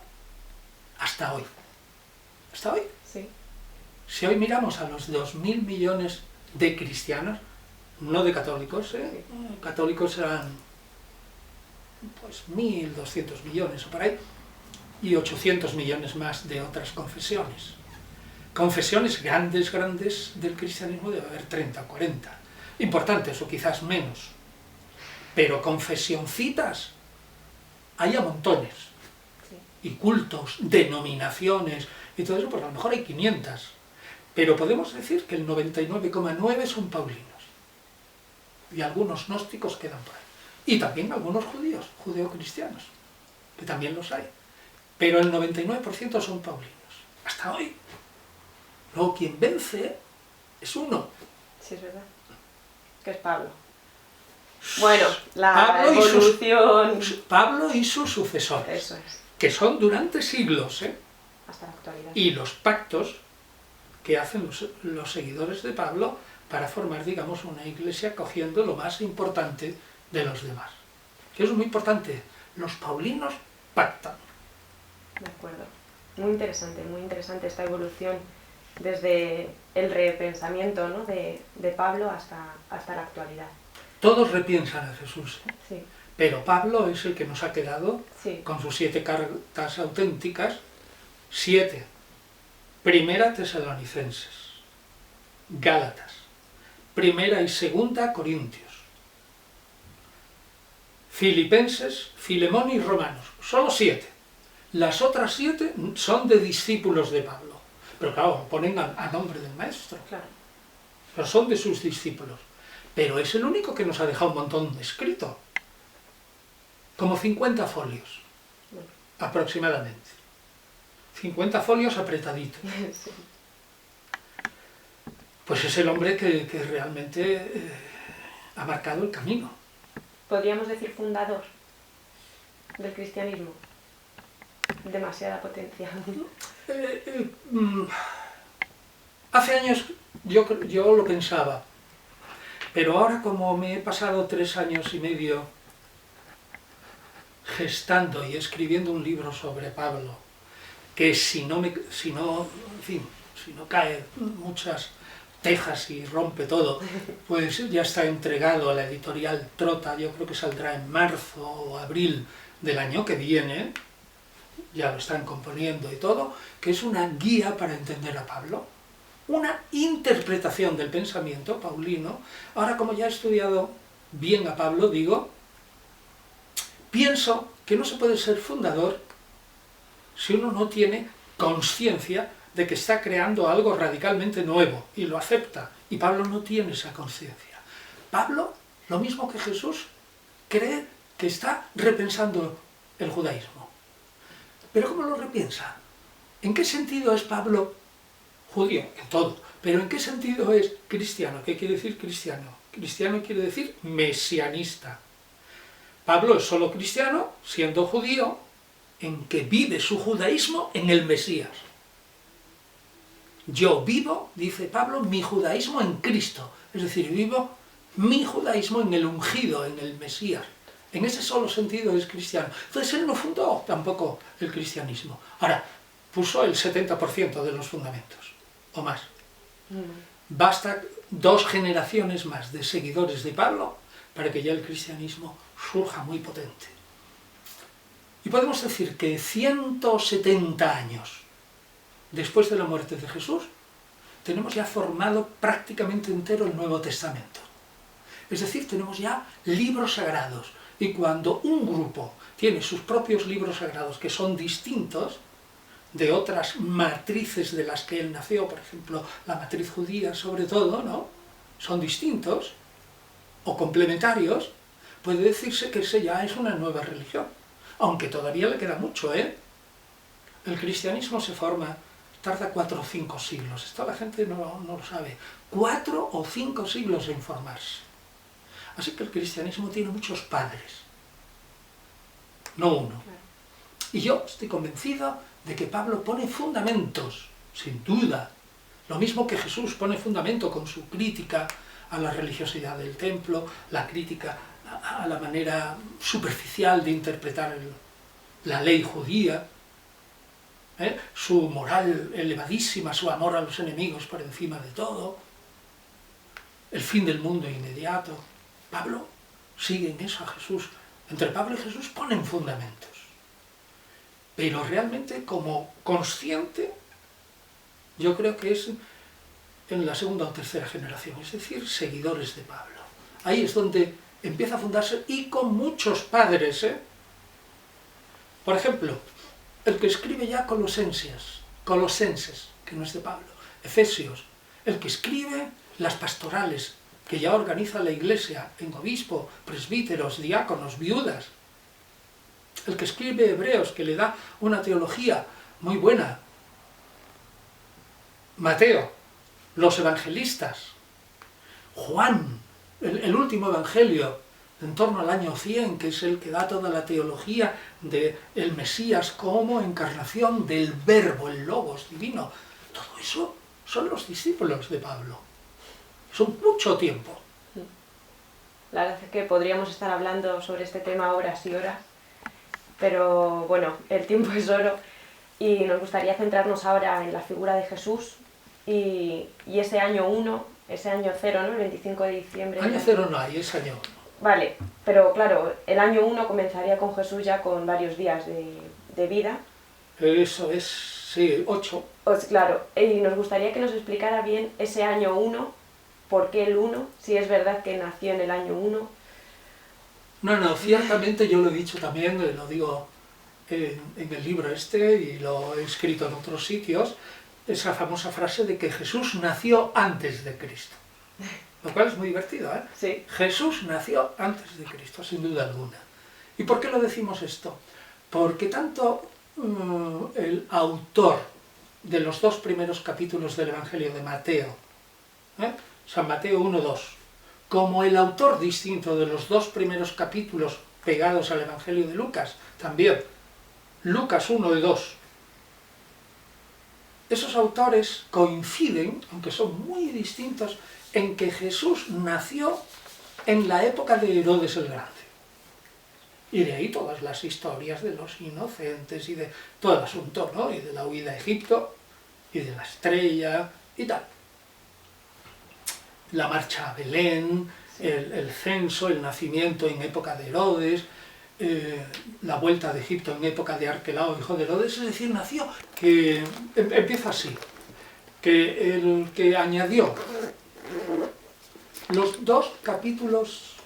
hasta hoy. Hasta hoy. Sí. Si hoy miramos a los 2.000 millones de cristianos, no de católicos, católicos serán pues 1.200 millones o por ahí, y 800 millones más de otras confesiones. Confesiones grandes del cristianismo debe haber 30 o 40, importantes o quizás menos, pero confesioncitas hay a montones, Sí. y cultos, denominaciones y todo eso, pues a lo mejor hay 500, pero podemos decir que el 99,9 son paulinos, y algunos gnósticos quedan por ahí. Y también algunos judíos, judeocristianos, que también los hay. Pero el 99% son paulinos, hasta hoy. Luego quien vence es uno. Sí, es verdad. Que es Pablo. Bueno, la Pablo evolución... Pablo y sus sucesores, Eso es, que son durante siglos, hasta la actualidad. y los pactos que hacen los seguidores de Pablo para formar, digamos, una iglesia cogiendo lo más importante de los demás. Que es muy importante, los paulinos pactan. De acuerdo. Muy interesante esta evolución desde el repensamiento, ¿no?, de Pablo hasta la actualidad. Todos repiensan a Jesús, Sí, pero Pablo es el que nos ha quedado sí, con sus 7 cartas auténticas, 7. Primera Tesalonicenses, Gálatas, Primera y Segunda Corintios, Filipenses, Filemón y Romanos. Solo 7. Las otras 7 son de discípulos de Pablo. Pero claro, ponen a nombre del maestro. claro. Pero son de sus discípulos. Pero es el único que nos ha dejado un montón escrito. Como 50 folios, Bueno. aproximadamente. 50 folios apretaditos. Sí. Pues es el hombre que realmente ha marcado el camino. ¿Podríamos decir fundador del cristianismo? Demasiada potencia. Hace años yo lo pensaba, pero ahora como me he pasado 3 años y medio gestando y escribiendo un libro sobre Pablo, que si no cae muchas tejas y rompe todo, pues ya está entregado a la editorial Trota. Yo creo que saldrá en marzo o abril del año que viene, ya lo están componiendo y todo, que es una guía para entender a Pablo, una interpretación del pensamiento paulino. Ahora, como ya he estudiado bien a Pablo, pienso que no se puede ser fundador si uno no tiene conciencia de que está creando algo radicalmente nuevo y lo acepta. Y Pablo no tiene esa conciencia. Pablo, lo mismo que Jesús, cree que está repensando el judaísmo. ¿Pero cómo lo repiensa? ¿En qué sentido es Pablo judío? En todo. ¿Pero en qué sentido es cristiano? ¿Qué quiere decir cristiano? Cristiano quiere decir mesianista. Pablo es solo cristiano, siendo judío, en que vive su judaísmo en el Mesías. Yo vivo, dice Pablo, mi judaísmo en Cristo. Es decir, vivo mi judaísmo en el ungido, en el Mesías. En ese solo sentido es cristiano. Entonces él no fundó tampoco el cristianismo. Ahora, puso el 70% de los fundamentos. o más. Basta 2 generaciones más de seguidores de Pablo para que ya el cristianismo surja muy potente. Y podemos decir que 170 años después de la muerte de Jesús, tenemos ya formado prácticamente entero el Nuevo Testamento. Es decir, tenemos ya libros sagrados. Y cuando un grupo tiene sus propios libros sagrados que son distintos de otras matrices de las que él nació, por ejemplo, la matriz judía sobre todo, ¿no? Son distintos o complementarios, puede decirse que ese ya es una nueva religión. Aunque todavía le queda mucho, ¿eh? El cristianismo se forma, tarda 4 o 5 siglos. Esto la gente no lo sabe. 4 o 5 siglos en formarse. Así que el cristianismo tiene muchos padres, no uno. Y yo estoy convencido de que Pablo pone fundamentos, sin duda. Lo mismo que Jesús pone fundamento con su crítica a la religiosidad del templo, la crítica a la manera superficial de interpretar la ley judía, su moral elevadísima, su amor a los enemigos por encima de todo, el fin del mundo inmediato. Pablo sigue en eso a Jesús. Entre Pablo y Jesús ponen fundamentos. Pero realmente como consciente, yo creo que es en la segunda o tercera generación, es decir, seguidores de Pablo. Ahí es donde empieza a fundarse, y con muchos padres, ¿eh? Por ejemplo, el que escribe ya Colosenses, que no es de Pablo, Efesios, el que escribe las pastorales, que ya organiza la iglesia en obispo, presbíteros, diáconos, viudas, el que escribe Hebreos, que le da una teología muy buena, Mateo, los evangelistas, Juan, el último evangelio, en torno al año 100, que es el que da toda la teología del Mesías como encarnación del Verbo, el Logos divino. Todo eso son los discípulos de Pablo. Son mucho tiempo. La verdad es que podríamos estar hablando sobre este tema horas y horas, pero bueno, el tiempo es oro y nos gustaría centrarnos ahora en la figura de Jesús y ese año 1, ese año 0, ¿no? El 25 de diciembre. Año 0 no hay, es año 1. Vale, pero claro, el año 1 comenzaría con Jesús ya con varios días de vida. Eso es, sí, 8. Pues claro, y nos gustaría que nos explicara bien ese año 1, por qué el 1, si es verdad que nació en el año 1. No, ciertamente yo lo he dicho también, lo digo en el libro este y lo he escrito en otros sitios, esa famosa frase de que Jesús nació antes de Cristo. Lo cual es muy divertido, ¿eh? Sí. Jesús nació antes de Cristo, sin duda alguna. ¿Y por qué lo decimos esto? Porque tanto el autor de los 2 primeros capítulos del Evangelio de Mateo, San Mateo 1-2, como el autor distinto de los 2 primeros capítulos pegados al Evangelio de Lucas, también Lucas 1-2, esos autores coinciden, aunque son muy distintos, en que Jesús nació en la época de Herodes el Grande. Y de ahí todas las historias de los inocentes y de todo el asunto, ¿no? Y de la huida a Egipto, y de la estrella, y tal. La marcha a Belén, sí. el censo, el nacimiento en época de Herodes, la vuelta de Egipto en época de Arquelao, hijo de Herodes, es decir, nació, que empieza así, que el que añadió los 2 capítulos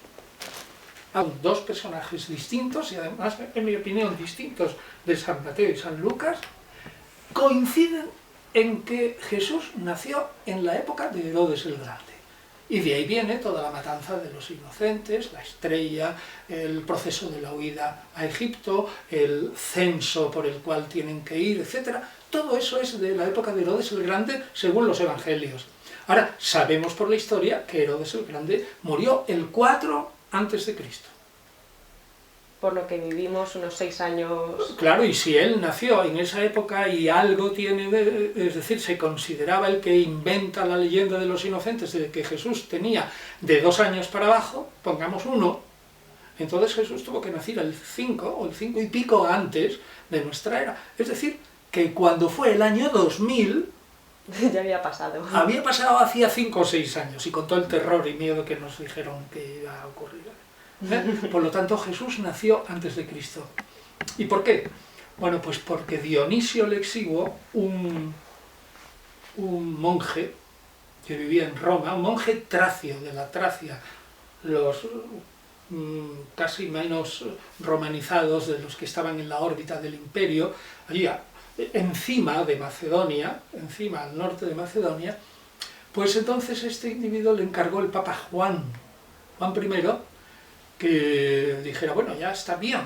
a 2 personajes distintos, y además, en mi opinión, distintos de San Mateo y San Lucas, coinciden en que Jesús nació en la época de Herodes el Grande. Y de ahí viene toda la matanza de los inocentes, la estrella, el proceso de la huida a Egipto, el censo por el cual tienen que ir, etc. Todo eso es de la época de Herodes el Grande, según los evangelios. Ahora, sabemos por la historia que Herodes el Grande murió el 4 antes de Cristo. Por lo que vivimos unos 6 años... Claro, y si él nació en esa época y algo tiene, es decir, se consideraba el que inventa la leyenda de los inocentes de que Jesús tenía de 2 años para abajo, pongamos 1, entonces Jesús tuvo que nacer el 5 o el 5 y pico antes de nuestra era. Es decir, que cuando fue el año 2000, Ya había pasado. Había pasado hacía 5 o 6 años y con todo el terror y miedo que nos dijeron que iba a ocurrir. Por lo tanto, Jesús nació antes de Cristo. ¿Y por qué? Bueno, pues porque Dionisio el Exiguo, un monje que vivía en Roma, un monje tracio, de la Tracia, los casi menos romanizados de los que estaban en la órbita del imperio, allí encima de Macedonia, encima al norte de Macedonia, pues entonces este individuo le encargó el Papa Juan I, que dijera, bueno, ya está bien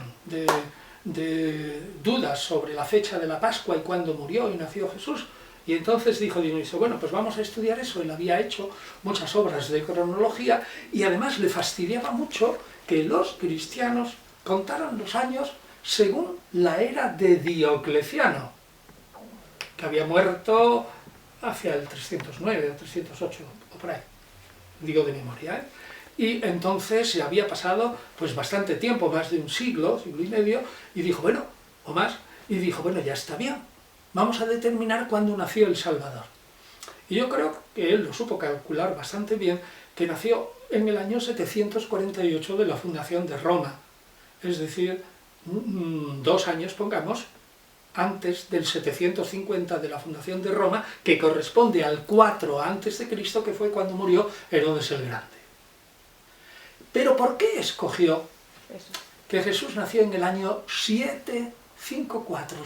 de dudas sobre la fecha de la Pascua y cuándo murió y nació Jesús. Y entonces dijo Dionisio, bueno, pues vamos a estudiar eso. Él había hecho muchas obras de cronología y además le fastidiaba mucho que los cristianos contaran los años según la era de Diocleciano, que había muerto hacia el 309 o 308 o por ahí, digo de memoria, ¿eh? Y entonces se había pasado pues bastante tiempo, más de un siglo, siglo y medio, y dijo, bueno, o más, y dijo, bueno, ya está bien, vamos a determinar cuándo nació el Salvador. Y yo creo que él lo supo calcular bastante bien, que nació en el año 748 de la fundación de Roma, es decir, 2 años, pongamos, antes del 750 de la fundación de Roma, que corresponde al 4 antes de Cristo, que fue cuando murió Herodes el Grande. Pero ¿por qué escogió que Jesús nació en el año 754?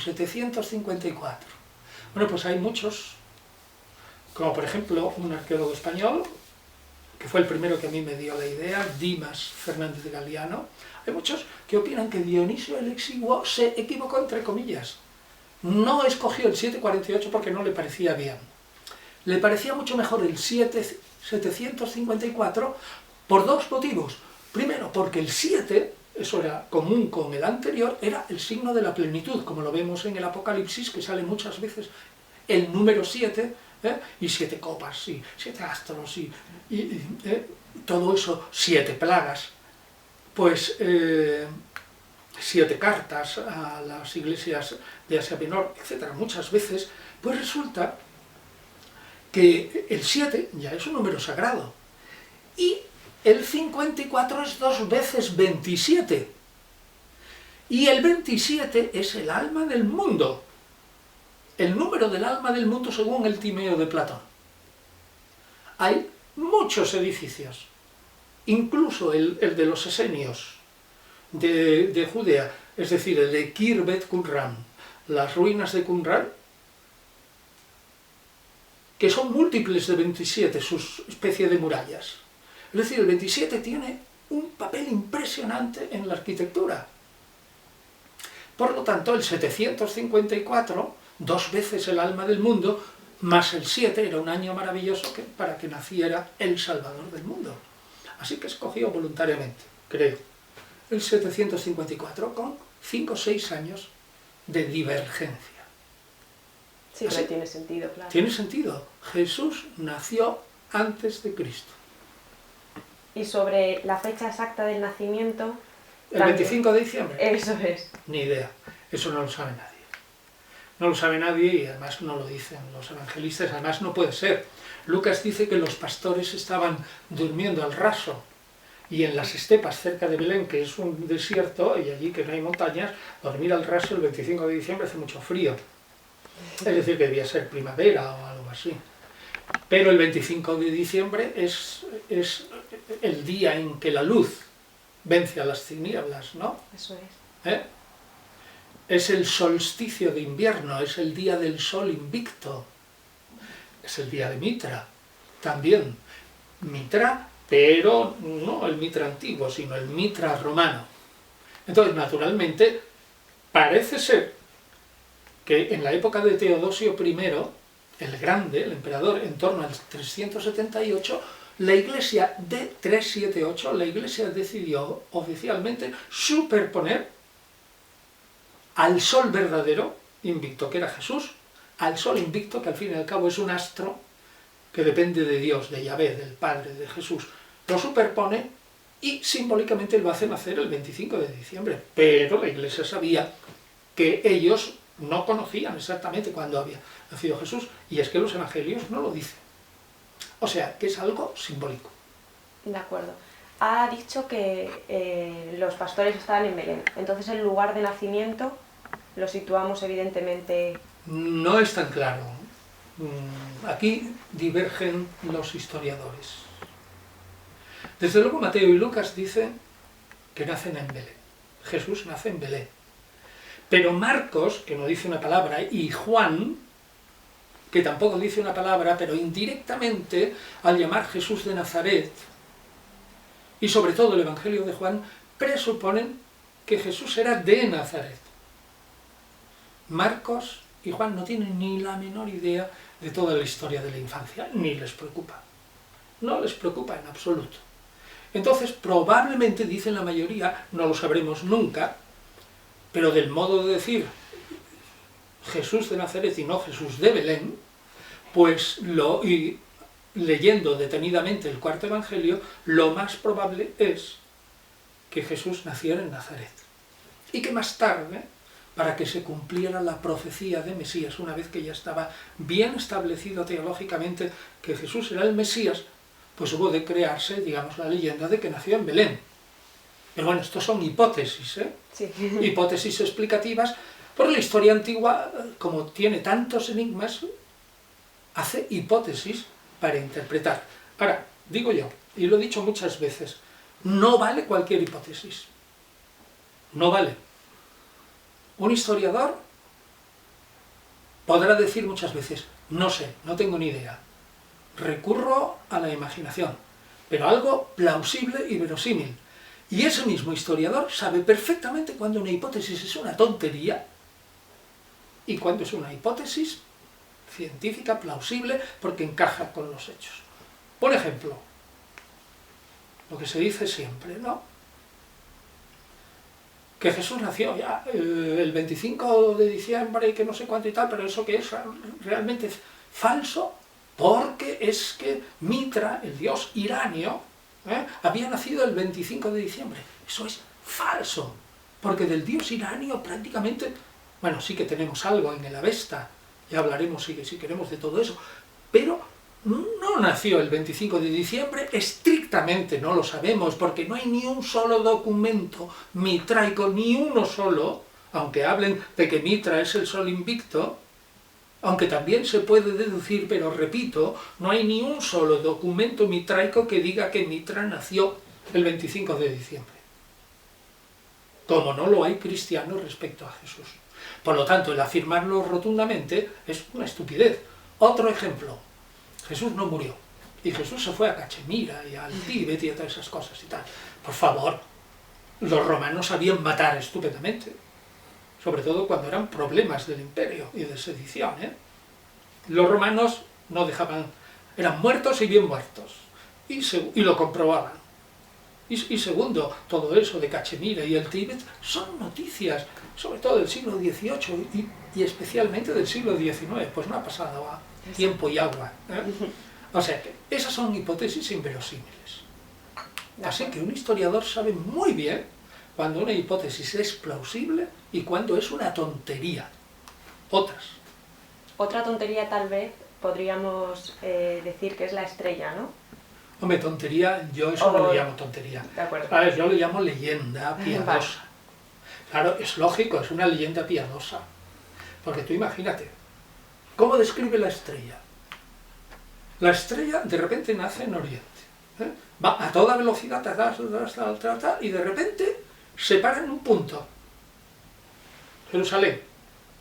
Bueno, pues hay muchos, como por ejemplo un arqueólogo español, que fue el primero que a mí me dio la idea, Dimas Fernández de Galiano. Hay muchos que opinan que Dionisio el Exiguo se equivocó, entre comillas. No escogió el 748 porque no le parecía bien. Le parecía mucho mejor el 754 por 2 motivos. Primero, porque el 7, eso era común con el anterior, era el signo de la plenitud, como lo vemos en el Apocalipsis, que sale muchas veces el número 7, y 7 copas, y 7 astros, y todo eso, 7 plagas, pues 7 cartas a las iglesias de Asia Menor, etc. Muchas veces, pues resulta que el 7 ya es un número sagrado, y el 54 es 2 veces 27, y el 27 es el alma del mundo, el número del alma del mundo según el Timeo de Platón. Hay muchos edificios, incluso el de los esenios de Judea, es decir, el de Khirbet Qumran, las ruinas de Qumran, que son múltiples de 27, su especie de murallas. Es decir, el 27 tiene un papel impresionante en la arquitectura. Por lo tanto, el 754, 2 veces el alma del mundo, más el 7, era un año maravilloso para que naciera el Salvador del mundo. Así que escogió voluntariamente, creo, el 754, con 5 o 6 años de divergencia. Sí, pero tiene sentido, claro. Tiene sentido. Jesús nació antes de Cristo. Y sobre la fecha exacta del nacimiento... ¿El 25 de diciembre? Eso es. Ni idea. Eso no lo sabe nadie. No lo sabe nadie y además no lo dicen los evangelistas. Además no puede ser. Lucas dice que los pastores estaban durmiendo al raso y en las estepas cerca de Belén, que es un desierto y allí que no hay montañas, dormir al raso el 25 de diciembre hace mucho frío. Es decir, que debía ser primavera o algo así. Pero el 25 de diciembre es el día en que la luz vence a las tinieblas, ¿no? Eso es. Es el solsticio de invierno, es el día del sol invicto, es el día de Mitra, también. Mitra, pero no el Mitra antiguo, sino el Mitra romano. Entonces, naturalmente, parece ser que en la época de Teodosio I, el Grande, el emperador, en torno al 378, la Iglesia de 378, la Iglesia decidió oficialmente superponer al sol verdadero, invicto, que era Jesús, al sol invicto, que al fin y al cabo es un astro que depende de Dios, de Yahvé, del Padre, de Jesús. Lo superpone y simbólicamente lo hace nacer el 25 de diciembre. Pero la Iglesia sabía que ellos no conocían exactamente cuándo había nacido Jesús, y es que los evangelios no lo dicen. O sea, que es algo simbólico. De acuerdo. Ha dicho que los pastores estaban en Belén, entonces el lugar de nacimiento lo situamos evidentemente... No es tan claro. Aquí divergen los historiadores. Desde luego Mateo y Lucas dicen que nacen en Belén. Jesús nace en Belén. Pero Marcos, que no dice una palabra, y Juan, que tampoco dice una palabra, pero indirectamente, al llamar Jesús de Nazaret, y sobre todo el Evangelio de Juan, presuponen que Jesús era de Nazaret. Marcos y Juan no tienen ni la menor idea de toda la historia de la infancia, ni les preocupa. No les preocupa en absoluto. Entonces, probablemente, dicen la mayoría, no lo sabremos nunca, pero del modo de decir Jesús de Nazaret y no Jesús de Belén, pues y leyendo detenidamente el cuarto evangelio, lo más probable es que Jesús naciera en Nazaret. Y que más tarde, para que se cumpliera la profecía de Mesías, una vez que ya estaba bien establecido teológicamente que Jesús era el Mesías, pues hubo de crearse, digamos, la leyenda de que nació en Belén. Pero bueno, estos son hipótesis, ¿eh? Sí. Hipótesis explicativas, porque la historia antigua, como tiene tantos enigmas, hace hipótesis para interpretar. Ahora, digo yo, y lo he dicho muchas veces, no vale cualquier hipótesis. No vale. Un historiador podrá decir muchas veces, no sé, no tengo ni idea. Recurro a la imaginación, pero algo plausible y verosímil. Y ese mismo historiador sabe perfectamente cuando una hipótesis es una tontería y cuando es una hipótesis científica, plausible, porque encaja con los hechos. Por ejemplo, lo que se dice siempre, ¿no? Que Jesús nació ya el 25 de diciembre y que no sé cuánto y tal, pero eso que es realmente falso, porque es que Mitra, el dios iranio, había nacido el 25 de diciembre. Eso es falso, porque del dios iranio prácticamente, bueno, sí que tenemos algo en el Avesta, ya hablaremos si queremos de todo eso, pero no nació el 25 de diciembre, estrictamente no lo sabemos, porque no hay ni un solo documento mitraico, ni uno solo, aunque hablen de que Mitra es el sol invicto, aunque también se puede deducir, pero repito, no hay ni un solo documento mitraico que diga que Mitra nació el 25 de diciembre. Como no lo hay cristiano respecto a Jesús. Por lo tanto, el afirmarlo rotundamente es una estupidez. Otro ejemplo, Jesús no murió. Y Jesús se fue a Cachemira y al Tíbet y a todas esas cosas y tal. Por favor, los romanos sabían matar estupendamente. Sobre todo cuando eran problemas del imperio y de sedición, ¿eh? Los romanos no dejaban, eran muertos y bien muertos, y lo comprobaban. Y segundo, todo eso de Cachemira y el Tíbet son noticias, sobre todo del siglo XVIII y especialmente del siglo XIX, pues no ha pasado a tiempo y agua, ¿eh? O sea que esas son hipótesis inverosímiles. Así que un historiador sabe muy bien cuando una hipótesis es plausible y cuando es una tontería. Otra tontería tal vez podríamos decir que es la estrella, ¿no? Hombre, tontería, yo eso no lo llamo tontería. De acuerdo. A ver, yo lo llamo leyenda piadosa. Vale. Claro, es lógico, es una leyenda piadosa. Porque tú imagínate, ¿cómo describe la estrella? La estrella de repente nace en Oriente, ¿eh? Va a toda velocidad, y de repente se para en un punto. Jerusalén.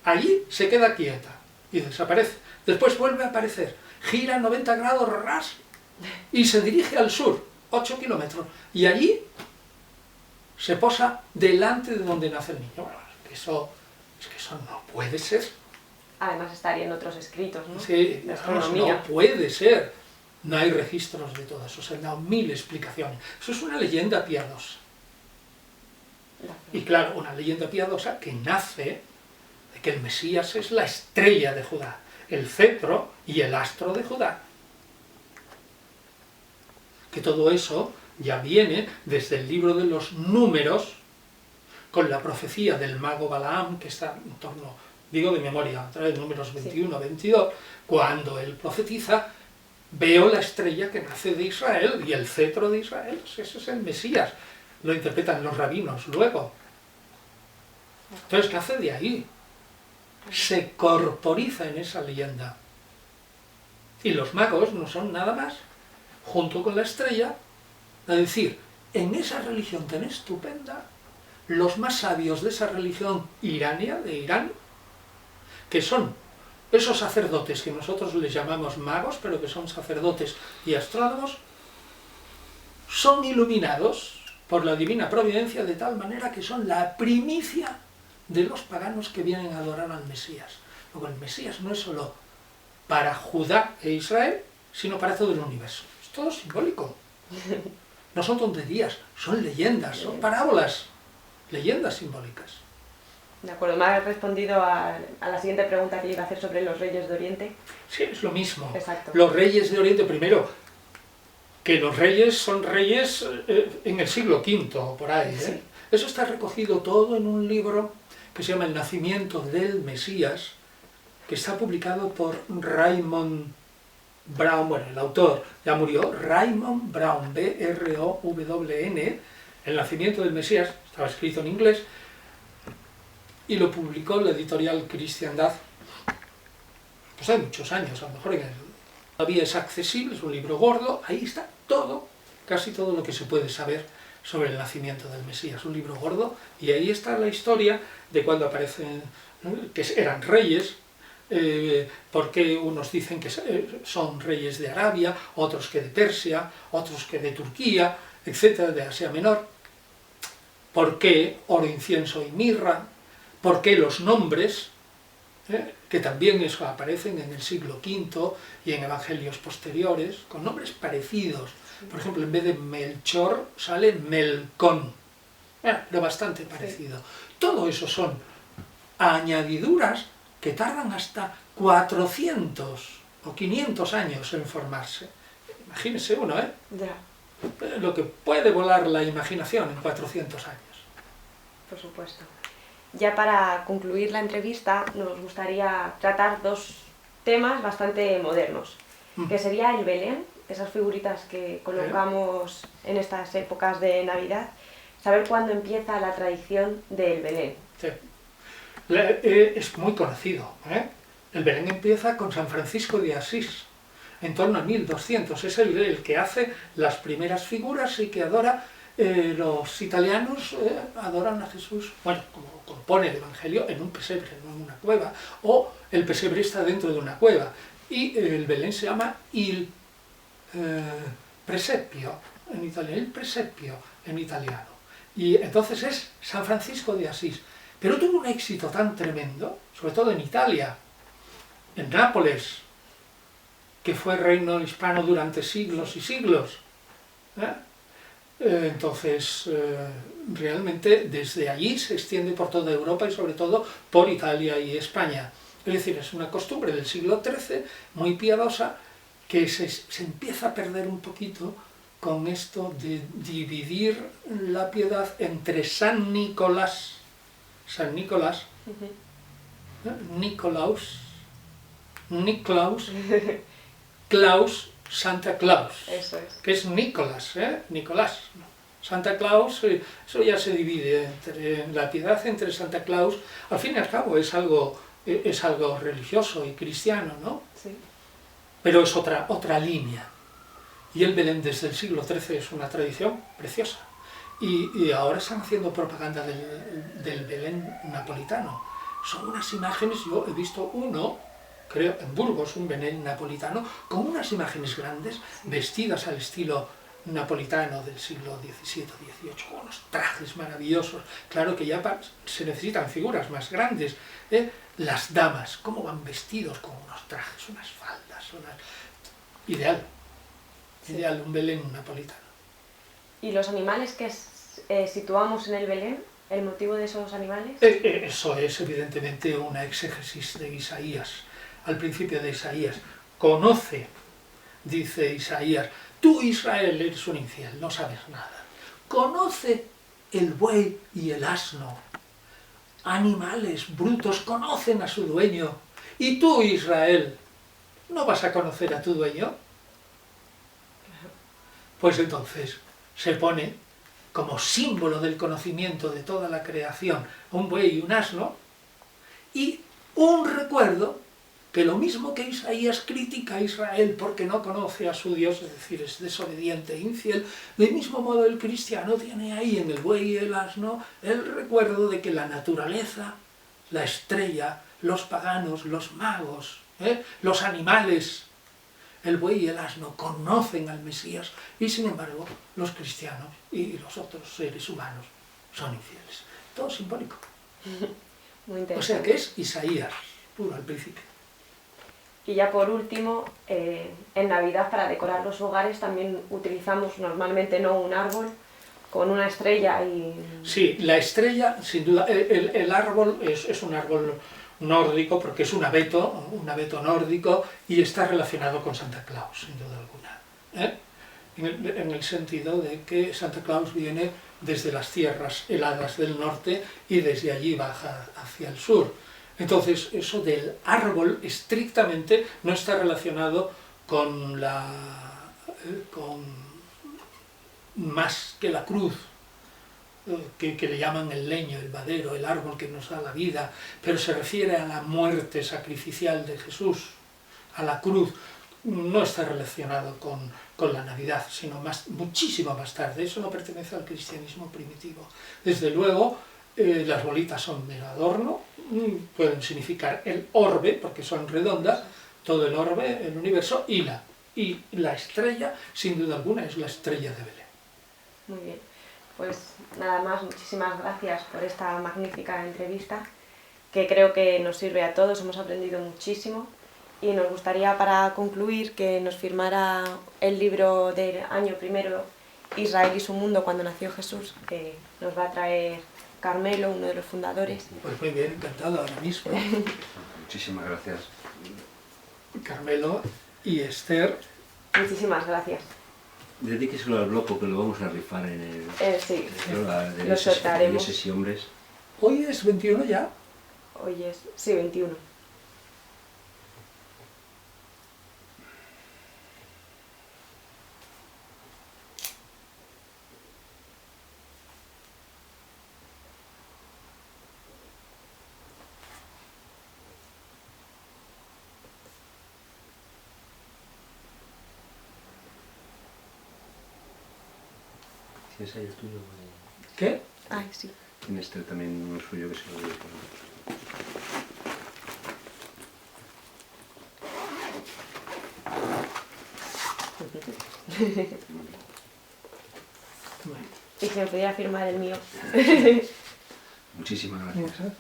Allí se queda quieta y desaparece. Después vuelve a aparecer, gira 90 grados ras y se dirige al sur, 8 kilómetros. Y allí se posa delante de donde nace el niño. Bueno, es que eso no puede ser. Además estaría en otros escritos, ¿no? Sí, no puede ser. No hay registros de todo eso, se han dado 1000 explicaciones. Eso es una leyenda piadosa. Y claro, una leyenda piadosa que nace de que el Mesías es la estrella de Judá, el cetro y el astro de Judá. Que todo eso ya viene desde el libro de los Números, con la profecía del mago Balaam, que está en torno digo de memoria, a través de Números 21, 22, cuando él profetiza, veo la estrella que nace de Israel y el cetro de Israel, ese es el Mesías, lo interpretan los rabinos luego. Entonces nace de ahí, se corporiza en esa leyenda. Y los magos no son nada más, junto con la estrella, es decir, en esa religión tan estupenda, los más sabios de esa religión irania, de Irán, que son esos sacerdotes que nosotros les llamamos magos, pero que son sacerdotes y astrónomos, son iluminados por la divina providencia de tal manera que son la primicia de los paganos que vienen a adorar al Mesías. Luego el Mesías no es solo para Judá e Israel, sino para todo el universo. Es todo simbólico. No son tonterías, son leyendas, son parábolas, leyendas simbólicas. De acuerdo, me has respondido a la siguiente pregunta que le iba a hacer sobre los reyes de Oriente. Sí, es lo mismo. Exacto. Los reyes de Oriente, primero, que los reyes son reyes en el siglo V, por ahí. Sí. Eso está recogido todo en un libro que se llama El nacimiento del Mesías, que está publicado por Raymond Brown, bueno, el autor ya murió, Raymond Brown, B-R-O-W-N, El nacimiento del Mesías, estaba escrito en inglés, y lo publicó la editorial Cristiandad, pues hay muchos años, a lo mejor todavía es accesible, es un libro gordo, ahí está todo, casi todo lo que se puede saber sobre el nacimiento del Mesías, un libro gordo, y ahí está la historia de cuando aparecen, que eran reyes, porque unos dicen que son reyes de Arabia, otros que de Persia, otros que de Turquía, etcétera, de Asia Menor. ¿Por qué oro, incienso y mirra? ¿Por qué los nombres? Que también eso aparecen en el siglo V y en evangelios posteriores, con nombres parecidos. Por ejemplo, en vez de Melchor sale Melcón, pero bastante parecido. Todo eso son añadiduras que tardan hasta 400 o 500 años en formarse. Imagínese uno, Ya. Lo que puede volar la imaginación en 400 años. Por supuesto. Ya para concluir la entrevista, nos gustaría tratar dos temas bastante modernos, que sería el Belén, esas figuritas que colocamos en estas épocas de Navidad, saber cuándo empieza la tradición del Belén. Sí. Es muy conocido. El Belén empieza con San Francisco de Asís, en torno a 1200. Es el que hace las primeras figuras y que adora. Los italianos adoran a Jesús, bueno, como compone el Evangelio, en un pesebre, no en una cueva, o el pesebre está dentro de una cueva, y el Belén se llama il presepio, en italiano, il presepio en italiano, y entonces es San Francisco de Asís, pero tuvo un éxito tan tremendo, sobre todo en Italia, en Nápoles, que fue reino hispano durante siglos y siglos, entonces realmente desde allí se extiende por toda Europa y sobre todo por Italia y España. Es decir, es una costumbre del siglo XIII muy piadosa que se empieza a perder un poquito con esto de dividir la piedad entre San Nicolás, Nicolaus, Claus, Santa Claus, Eso es. que es Nicolás, Nicolás. Santa Claus, eso ya se divide entre la piedad entre Santa Claus, al fin y al cabo es algo religioso y cristiano, ¿no? Sí. Pero es otra línea. Y el Belén desde el siglo XIII es una tradición preciosa. Y ahora están haciendo propaganda del Belén napolitano. Son unas imágenes, yo he visto uno, creo, en Burgos, un Belén napolitano, con unas imágenes grandes, vestidas al estilo napolitano del siglo XVII, XVIII, con unos trajes maravillosos. Claro que ya se necesitan figuras más grandes. Las damas, cómo van vestidos con unos trajes, unas faldas, ideal. Sí. Ideal, un Belén napolitano. ¿Y los animales que situamos en el Belén? ¿El motivo de esos animales? Eso es evidentemente una exégesis de Isaías. Al principio de Isaías, conoce, dice Isaías, tú Israel eres un infiel, no sabes nada. Conoce el buey y el asno. animales brutos conocen a su dueño. Y tú, Israel, ¿no vas a conocer a tu dueño? Pues entonces se pone como símbolo del conocimiento de toda la creación un buey y un asno, y un recuerdo que lo mismo que Isaías critica a Israel porque no conoce a su Dios, es decir, es desobediente e infiel, del mismo modo el cristiano tiene ahí en el buey y el asno el recuerdo de que la naturaleza, la estrella, los paganos, los magos, los animales, el buey y el asno conocen al Mesías, y sin embargo los cristianos y los otros seres humanos son infieles. Todo simbólico. Muy O sea interesante. que es Isaías puro al principio. Y ya por último, en Navidad para decorar los hogares también utilizamos normalmente no un árbol con una estrella y... Sí, la estrella, sin duda, el árbol es un árbol nórdico porque es un abeto nórdico, y está relacionado con Santa Claus, sin duda alguna. En el sentido de que Santa Claus viene desde las tierras heladas del norte y desde allí baja hacia el sur. Entonces, eso del árbol estrictamente no está relacionado con más que la cruz, que le llaman el leño, el madero, el árbol que nos da la vida, pero se refiere a la muerte sacrificial de Jesús, a la cruz. No está relacionado con la Navidad, sino muchísimo más tarde. Eso no pertenece al cristianismo primitivo. Desde luego, las bolitas son mero adorno, pueden significar el orbe, porque son redondas, todo el orbe, el universo, y la estrella, sin duda alguna, es la estrella de Belén. Muy bien. Pues nada más, muchísimas gracias por esta magnífica entrevista, que creo que nos sirve a todos, hemos aprendido muchísimo, y nos gustaría para concluir que nos firmara el libro del año primero, Israel y su mundo, cuando nació Jesús, que nos va a traer Carmelo, uno de los fundadores. Pues muy bien, encantado ahora mismo. Muchísimas gracias. Carmelo y Esther. Muchísimas gracias. Dedíqueselo al bloco, que lo vamos a rifar en el... Sí, de lo soltaremos. Dioses y hombres. Hoy es 21 ya. Hoy es, sí, 21. ¿Tienes ahí el tuyo? ¿Qué? Ay, sí. Tiene este también uno suyo que se lo digo. Y si me pudiera firmar el mío. Muchísimas gracias. Muchas.